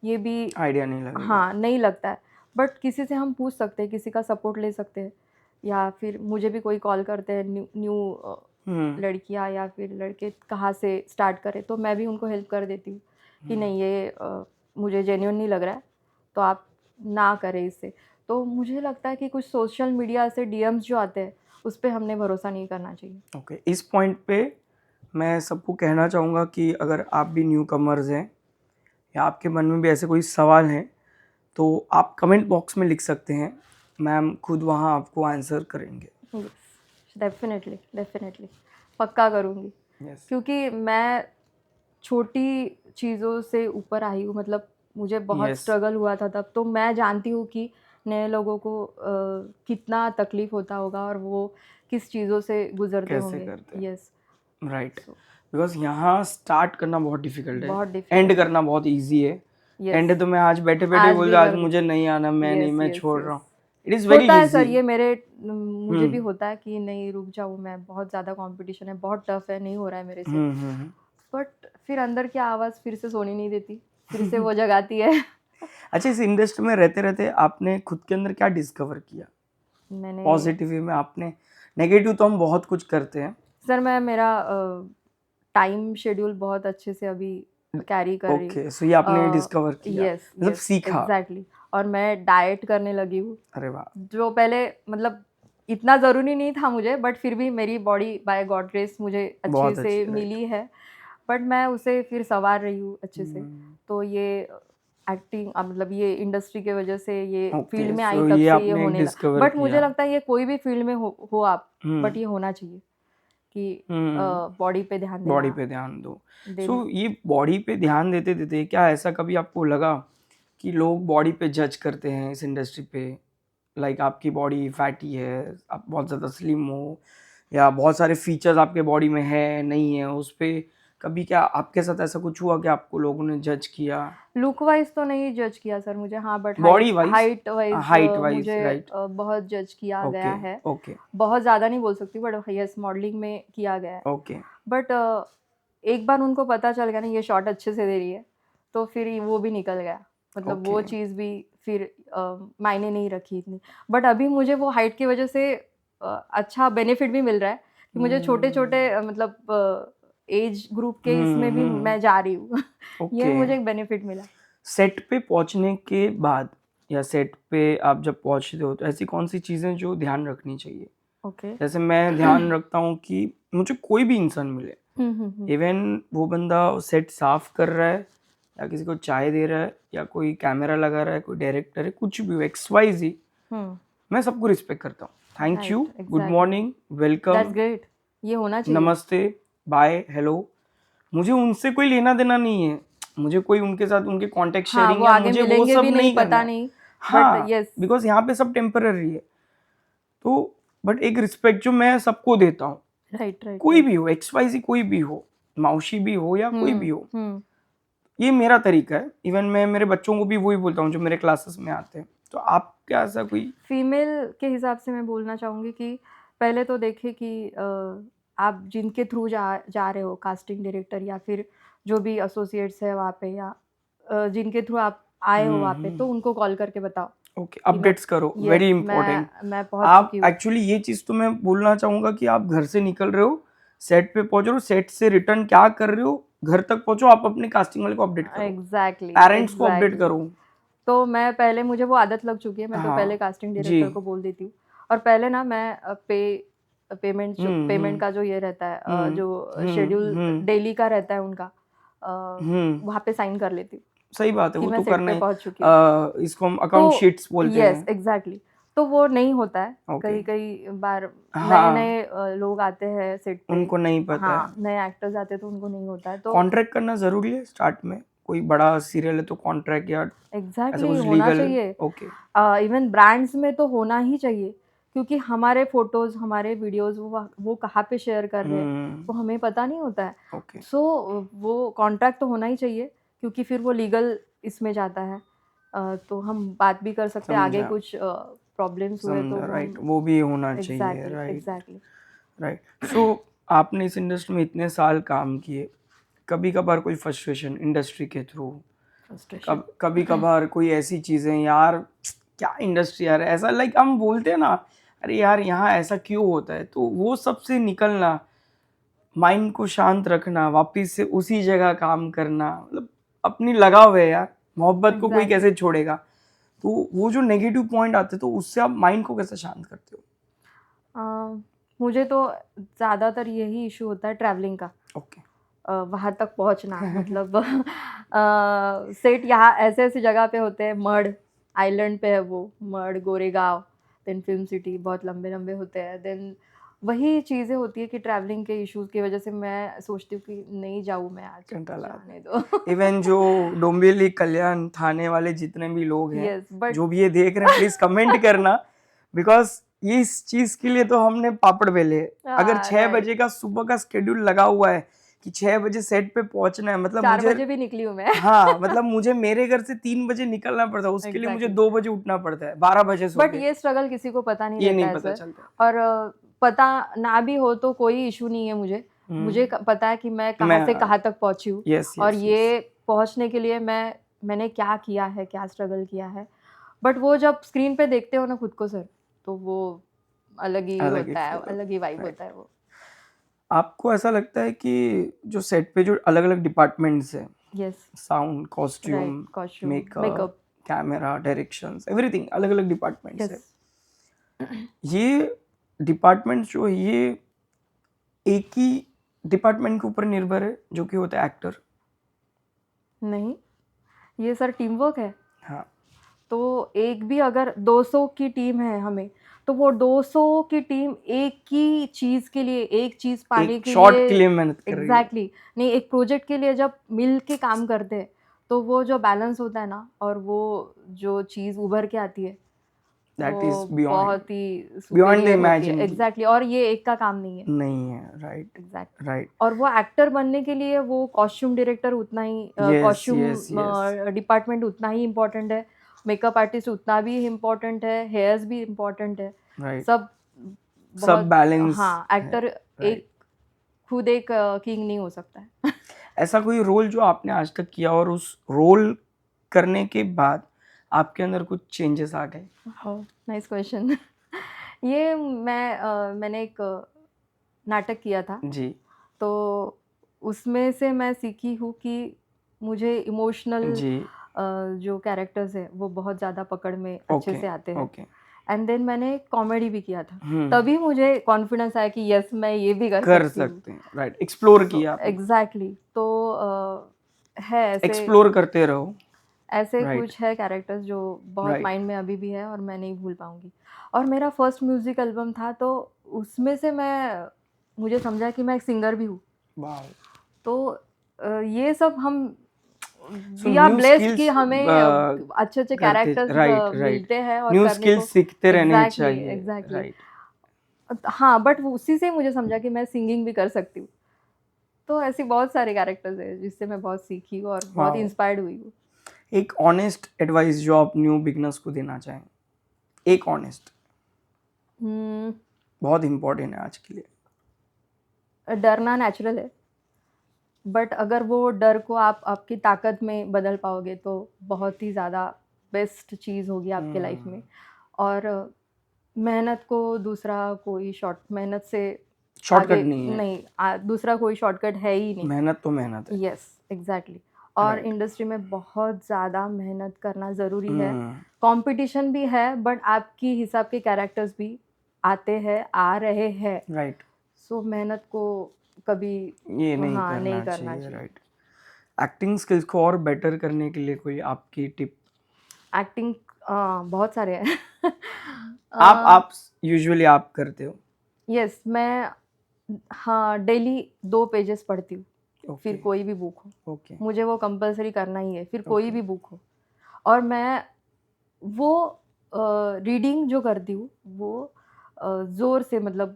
ये भी आइडिया नहीं लगेगा। हाँ नहीं लगता है। बट किसी से हम पूछ सकते हैं, किसी का सपोर्ट ले सकते हैं, या फिर मुझे भी कोई कॉल करते हैं न्यू लड़कियां या फिर लड़के कहाँ से स्टार्ट करें, तो मैं भी उनको हेल्प कर देती हूँ कि नहीं ये मुझे जेन्युइन नहीं लग रहा है तो आप ना करें इससे। तो मुझे लगता है कि कुछ सोशल मीडिया से डीएम्स जो आते हैं उस पर हमने भरोसा नहीं करना चाहिए। ओके। इस पॉइंट पे मैं सबको कहना चाहूँगा कि अगर आप भी न्यू कमर्स हैं या आपके मन में भी ऐसे कोई सवाल हैं तो आप कमेंट बॉक्स में लिख सकते हैं, मैम खुद वहाँ आपको आंसर करेंगे। डेफिनेटली डेफिनेटली पक्का करूँगी। यस। क्योंकि मैं छोटी चीज़ों से ऊपर आई हूँ, मतलब मुझे बहुत यस। स्ट्रगल हुआ था तब, तो मैं जानती हूँ कि नए लोगों को कितना तकलीफ होता होगा और वो किस चीज़ों से गुजरते कैसे होंगे। करते हैं। Yes right. बिकॉज यहाँ स्टार्ट करना बहुत डिफिकल्ट है, बहुत एंड डिफिकल्ट करना बहुत इजी है। यस एंड तो मैं आज बैठे बैठे आज बोल भी रहा आज कर मुझे नहीं आना, मैं नहीं, यस मैं यस छोड़ यस रहा हूँ। इट इज़ वेरी होता है इजी। सर, ये मुझे भी होता है कि नहीं रुक जाऊँ मैं, बहुत ज़्यादा कंपटीशन है, बहुत टफ है, नहीं हो रहा है मेरे से। बट फिर अंदर की आवाज़ फिर से सोने नहीं देती, फिर से वो जगाती है। अच्छा, इस इंडस्ट्री में रहते रहते आपने खुद के अंदर क्या डिस्कवर किया? मैंने पॉजिटिव वे में आपने, नेगेटिव तो हम बहुत कुछ करते हैं। सर मैं मेरा टाइम शेड्यूल बहुत अच्छे से अभी कैरी कर रही हूँ। ओके, सो ये आपने डिस्कवर किया, यस मतलब यस सीखा। एग्जैक्टली। और मैं डाइट करने लगी हूँ, अरे वाह। जो पहले मतलब इतना ज़रूरी नहीं था मुझे, बट फिर भी मेरी बॉडी बाय गॉड ग्रेस मुझे अच्छे बहुत से अच्छी, राइट। मिली है, बट मैं उसे फिर संवार रही हूँ अच्छे से। तो ये एक्टिंग मतलब ये इंडस्ट्री के वजह से ये ओके, फील्ड में आई सो तब ये से ये आपने होने लगा। डिस्कवर बट मुझे किया। लगता है ये कोई भी फील्ड में हो आप, बट ये होना चाहिए कि बॉडी पे ध्यान देना, बॉडी पे ध्यान दो। सो ये बॉडी पे ध्यान देते देते क्या ऐसा कभी आपको लगा कि लोग बॉडी पे जज करते हैं इस इंडस्ट्री पे, लाइक आपकी बॉडी फैटी है, आप बहुत ज़्यादा स्लिम हो, या बहुत सारे फीचर्स आपके बॉडी में है नहीं है, उस पे कभी क्या आपके साथ ऐसा कुछ हुआ कि आपको लोगों ने जज किया? लुक वाइज तो नहीं जज किया सर मुझे, हाँ, but body wise, height wise wise, मुझे राइट। बहुत जज किया गया ओके। है। ओके। बहुत ज़्यादा नहीं बोल सकती, बट यस मॉडलिंग में किया गया है। ओके। बट एक बार उनको पता चल गया ना ये शॉट अच्छे से दे रही है, तो फिर वो भी निकल गया, मतलब वो ओके। चीज़ भी फिर मायने नहीं रखी इतनी। बट अभी मुझे वो हाइट की वजह से अच्छा बेनिफिट भी मिल रहा है कि मुझे छोटे छोटे मतलब एज ग्रुप के इसमें भी मैं जा रही हूँ। ये ओके। मुझे एक बेनिफिट मिला। सेट पे पहुंचने के बाद या सेट पे आप जब पहुंचते हो तो ऐसी कौन सी चीज़ें जो ध्यान रखनी चाहिए? ओके जैसे मैं ध्यान रखता हूँ कि मुझे कोई भी इंसान मिले, इवन वो बंदा सेट साफ कर रहा है या किसी को चाय दे रहा है या कोई कैमरा लगा रहा है, कोई डायरेक्टर है, कुछ भी हो, XYZ, मैं सबको रिस्पेक्ट करता हूँ। Thank you, right good exactly morning, welcome, that's great, ये होना चाहिए। नमस्ते, बाय, हेलो, मुझे उनसे कोई लेना देना नहीं है, मुझे कोई उनके साथ उनके कॉन्टेक्ट हाँ शेयरिंग वो या आगे मुझे वो मिलेंगे सब भी नहीं नहीं करना पता है। नहीं, बट हाँ, यस बिकॉज यहाँ पे सब टेम्पररी है, तो बट एक रिस्पेक्ट जो मैं सबको देता हूँ, राइट राइट कोई भी हो, XYZ कोई भी हो, मौसी भी हो या कोई भी हो, हम्म ये मेरा तरीका है। इवन मैं मेरे बच्चों को भी वही बोलता हूँ जो मेरे क्लासेस में आते हैं। तो आप क्या ऐसा कोई? फीमेल के हिसाब से मैं बोलना चाहूँगी कि पहले तो देखें कि आप जिनके थ्रू जा रहे हो, कास्टिंग डायरेक्टर या फिर जो भी एसोसिएट्स है वहाँ पे, या जिनके थ्रू आप आए हो वहाँ पे, तो उनको कॉल करके बताओ ओके, कि मैं अपडेट्स करो, वेरी यस इंपॉर्टेंट। मैं पहुँच आप चुकी हूँ। एक्चुअली ये चीज़ तो मैं बोलना चाहूँगा कि आप घर से निकल रहे हो, सेट पे पहुंच रहे हो, सेट से रिटर्न क्या कर रहे हो, घर तक पहुंचो, आप अपने कास्टिंग वाले को अपडेट करो, एग्जैक्टली पेरेंट्स को अपडेट एग्जैक्टली। करो। तो मैं पहले, मुझे वो आदत लग चुकी है, मैं तो पहले हाँ कास्टिंग जी। डायरेक्टर को बोल देती हूँ। और पहले ना मैं पेमेंट का जो ये रहता है, जो शेड्यूल हम्म। डेली का रहता है उनका, हम्म, वहाँ पे साइन कर लेती हूँ सही बात है, कि वो मैं तो सेट करना पे ही। पहुँच चुकी हूँ। इसको हम तो अकाउंट शीट्स बोलते यस हैं। एग्जैक्टली, तो वो नहीं होता है। ओके। कई कई बार नए हाँ, नए लोग आते हैं सेट पे, उनको नहीं पता है। हाँ नए एक्टर्स आते हैं तो उनको नहीं होता है, तो कॉन्ट्रैक्ट करना जरूरी है स्टार्ट में, कोई बड़ा सीरियल है तो कॉन्ट्रैक्ट या ऐसा एग्जैक्टली कुछ होना लीगल। चाहिए। ओके। इवन ब्रांड्स में तो होना ही चाहिए, क्योंकि हमारे फोटोज, हमारे वीडियोस वो कहाँ पे शेयर कर रहे हैं वो हमें पता नहीं होता है। ओके, सो वो कॉन्ट्रैक्ट तो होना ही चाहिए, क्योंकि फिर वो लीगल इसमें जाता है। तो हम बात भी कर सकते हैं, आगे समझा कुछ प्रॉब्लम्स हुए तो समझा, वो राइट, हम वो भी होना चाहिए, एग्जैक्टली राइट एग्जैक्टली। राइट। सो आपने इस इंडस्ट्री में इतने साल काम किए, कभी कभार कोई फ्रस्ट्रेशन इंडस्ट्री के थ्रू, फ्रस्ट्रेशन कभी कभार कोई ऐसी चीजें, यार क्या इंडस्ट्री यार, ऐसा लाइक हम बोलते हैं ना, अरे यार यहाँ ऐसा क्यों होता है, तो वो सबसे निकलना, माइंड को शांत रखना, वापिस से उसी जगह काम करना, मतलब अपनी लगाव है यार, मोहब्बत को कोई एग्जैक्टली। कैसे छोड़ेगा। तो वो जो नेगेटिव पॉइंट आते हैं तो उससे आप माइंड को कैसे शांत करते हो? मुझे तो ज़्यादातर यही इशू होता है ट्रैवलिंग का, ओके। वहाँ तक पहुँचना। मतलब सेट यहाँ ऐसे ऐसी जगह पे होते हैं, मड आइलैंड पे है वो, Madh Goregaon, then film city, बहुत लंबे लंबे होते हैं। देन वही चीज़ें होती है कि ट्रैवलिंग के इश्यूज़ की वजह से मैं सोचती हूँ कि नहीं जाऊँ मैं आज, कंटाला आता जाने है। दो। इवन जो डोंबिवली, कल्याण, थाने वाले जितने भी लोग हैं, यस बट जो भी ये देख रहे हैं, प्लीज कमेंट करना, बिकॉज ये इस चीज के लिए तो हमने पापड़ बेले। अगर 6 राइट, बजे का सुबह का स्केड्यूल लगा हुआ है कि 6 बजे सेट पे पहुंचना है, मतलब 4 मुझे, बजे भी निकली हूँ मैं। हाँ मतलब मुझे मेरे घर से 3 बजे निकलना पड़ता है, उसके लिए मुझे एग्जैक्टली। 2 बजे उठना पड़ता है, 12 बजे सो बट के। ये स्ट्रगल किसी को पता नहीं ये रहता नहीं है पता सर। चलता। और पता ना भी हो तो कोई इशू नहीं है मुझे। मुझे पता है कि मैं कहाँ मैं, से कहाँ तक पहुँची हूँ, यस और यस यस, ये पहुँचने के लिए मैंने क्या किया है, क्या स्ट्रगल किया है। बट वो जब स्क्रीन पे देखते हो ना खुद को सर, तो वो अलग ही अलग ही होता है, फील अलग ही होता है, वाइब राइट। होता है वो। आपको ऐसा लगता है कि जो सेट पे जो अलग अलग डिपार्टमेंट्स है, yes sound, costume, right, costume, makeup, makeup. Camera, directions, everything, अलग अलग डिपार्टमेंट्स है, यस। ये डिपार्टमेंट्स जो है, ये एक ही डिपार्टमेंट के ऊपर निर्भर है जो कि होता है एक्टर? नहीं, ये सर टीम वर्क है। हाँ, तो एक भी अगर 200 की टीम है हमें, तो वो 200 की टीम एक ही चीज़ के लिए, एक चीज़ पाने एक के शॉट लिए के लिए मेहनत कर रही है। एग्जैक्टली नहीं, एक प्रोजेक्ट के लिए जब मिल के काम करते हैं, तो वो जो बैलेंस होता है ना, और वो जो चीज़ उभर के आती है, दैट इज वो बियॉन्ड बहुत ही बियॉन्ड द सुपीरियर होती है। इमेजिन। एग्जैक्टली, और ये एक का काम नहीं है। नहीं है, राइट एग्जैक्टली। राइट। और वो एक्टर बनने के लिए वो कॉस्ट्यूम डायरेक्टर उतना ही, yes yes yes, costume department उतना ही इम्पोर्टेंट है, मेकअप आर्टिस्ट उतना भी इम्पोर्टेंट है, हेयर्स भी इम्पोर्टेंट है। राइट, सब सब बहुत, बैलेंस हाँ है, एक्टर राइट। एक खुद एक किंग नहीं हो सकता है। ऐसा कोई रोल जो आपने आज तक किया और उस रोल करने के बाद आपके अंदर कुछ चेंजेस आ गए? Nice question. ये मैंने एक नाटक किया था, जी तो उसमें से मैं सीखी हूँ कि मुझे इमोशनल जी। जो कैरेक्टर्स है वो बहुत ज़्यादा पकड़ में अच्छे ओके से आते हैं। ओके। एंड देन मैंने कॉमेडी भी किया था, तभी मुझे कॉन्फिडेंस आया कि यस मैं ये भी कर कर सकती हूँ। सकते हैं, राइट, एक्सप्लोर सो किया आपने। एग्जैक्टली, तो है ऐसे, एक्सप्लोर करते रहो, ऐसे राइट कुछ है कैरेक्टर्स जो बहुत राइट। माइंड में अभी भी है और मैं नहीं भूल पाऊंगी। और मेरा फर्स्ट म्यूजिक एल्बम था, तो उसमें से मुझे समझा कि मैं एक सिंगर भी हूँ। वाओ। तो ये सब हम, so we are new blessed कि स्किल्स हमें अच्छे अच्छे करते, कैरेक्टर्स राइट राइट, मिलते हैं और न्यू करने स्किल्स को। सीखते रहने एग्जैक्टली चाहिए, एग्जैक्टली। राइट। हाँ बट उसी से मुझे समझा कि मैं सिंगिंग भी कर सकती हूँ। तो ऐसी बहुत सारे कैरेक्टर्स है जिससे मैं बहुत सीखी हूँ और बहुत वाओ। इंस्पायर्ड हुई हूँ। एक ऑनेस्ट एडवाइस जो आप न्यू बिगनर्स को देना चाहें, एक ऑनेस्ट, हम्म, बहुत इंपॉर्टेंट है आज के लिए। डरना नेचुरल है, बट अगर वो डर को आप आपकी ताकत में बदल पाओगे तो बहुत ही ज़्यादा बेस्ट चीज़ होगी आपके लाइफ में। और मेहनत को दूसरा कोई मेहनत से शॉर्टकट आगे नहीं है, नहीं, दूसरा कोई शॉर्टकट है ही नहीं। मेहनत तो मेहनत है। Yes, exactly. और राइट। इंडस्ट्री में बहुत ज़्यादा मेहनत करना ज़रूरी है, कंपटीशन भी है, बट आपकी हिसाब के कैरेक्टर्स भी आते हैं, आ रहे हैं। राइट, सो मेहनत को कभी ये नहीं हाँ नहीं करना करना चाहिए। चाहिए। राइट। एक्टिंग स्किल्स को और बेटर करने के लिए कोई आपकी टिप? एक्टिंग बहुत सारे हैं। आप यूजुअली आप करते हो? यस, मैं हाँ डेली 2 पेजेस पढ़ती हूँ, ओके, फिर कोई भी बुक हो। ओके, मुझे वो कंपलसरी करना ही है, फिर कोई ओके। भी बुक हो। और मैं वो रीडिंग जो करती हूँ वो ज़ोर से, मतलब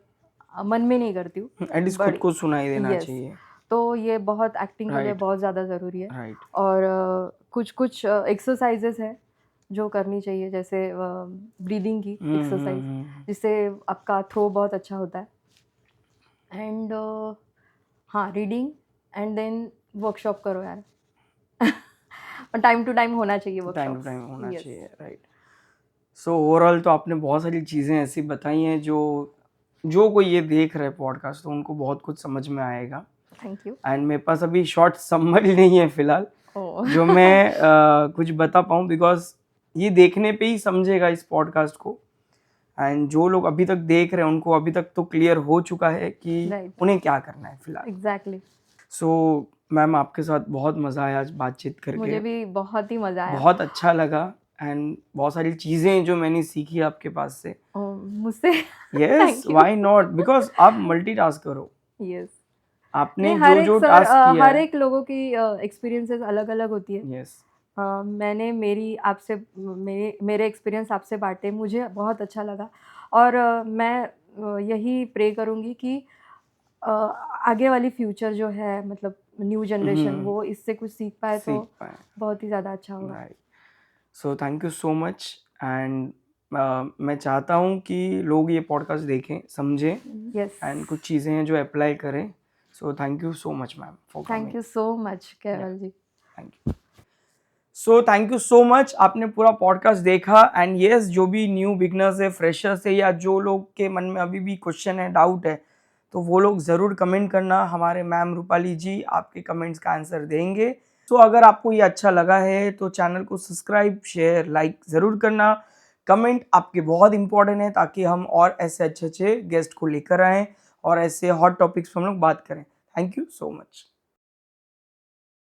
मन में नहीं करती हूँ, एटलीस्ट खुद बड़ी को सुनाई देना यस। चाहिए। तो ये बहुत एक्टिंग के लिए राइट, बहुत ज़्यादा ज़रूरी है। राइट। और कुछ एक्सरसाइजेस है जो करनी चाहिए, जैसे ब्रीदिंग की एक्सरसाइज, जिससे आपका थ्रो बहुत अच्छा होता है। एंड हाँ, रीडिंग, एंड देन वर्कशॉप करो यार। और टाइम टू टाइम होना चाहिए टाइम टू वर्कशॉप्स। टाइम होना यस, चाहिए। राइट। सो ओवरऑल तो आपने बहुत सारी चीज़ें ऐसी बताई हैं जो जो कोई ये देख रहा है पॉडकास्ट तो उनको बहुत कुछ समझ में आएगा। Thank you. एंड मेरे पास अभी शॉर्ट समरी नहीं है फिलहाल ओह जो मैं कुछ बता पाऊँ, बिकॉज ये देखने पे ही समझेगा इस पॉडकास्ट को। एंड जो लोग अभी तक देख रहे हैं उनको अभी तक तो क्लियर हो चुका है कि राइट, उन्हें क्या करना है फिलहाल। एग्जैक्टली। सो मैम आपके साथ बहुत मज़ा आया आज बातचीत करके, मुझे भी बहुत ही मज़ा आया। बहुत अच्छा लगा। एंड बहुत सारी चीज़ें जो मैंने सीखी आपके पास से। ओह, मुझसे yes, thank you. Why not, because आप मल्टीटास्क करो। यस, आपने नहीं, जो जो टास्क किया हर है। एक लोगों की एक्सपीरियंसेस अलग अलग होती है। यस, मैंने मेरे एक्सपीरियंस आपसे बांटे, मुझे बहुत अच्छा लगा। और मैं यही प्रे करूँगी कि अ, आगे वाली फ्यूचर जो है, मतलब न्यू जनरेशन, वो इससे कुछ सीख पाए तो सीख पाए। बहुत ही ज़्यादा अच्छा होगा। Right. So thank you so much. And मैं चाहता हूँ कि लोग ये पॉडकास्ट देखें, समझें यस, एंड कुछ चीज़ें हैं जो अप्लाई करें। So thank you so much ma'am for thank coming. You so much Kewal ji. Thank you. So thank you so much, आपने पूरा पॉडकास्ट देखा। एंड यस, जो भी न्यू बिगनर्स है, फ्रेशर्स है, या जो लोग के मन में अभी भी क्वेश्चन है, डाउट है, तो वो लोग ज़रूर कमेंट करना। हमारे मैम रूपाली जी आपके कमेंट्स का आंसर देंगे। तो अगर आपको ये अच्छा लगा है तो चैनल को सब्सक्राइब, शेयर, लाइक ज़रूर करना। कमेंट आपके बहुत इंपॉर्टेंट है ताकि हम और ऐसे अच्छे अच्छे गेस्ट को लेकर आएँ और ऐसे हॉट टॉपिक्स पर हम लोग बात करें। Thank you so much.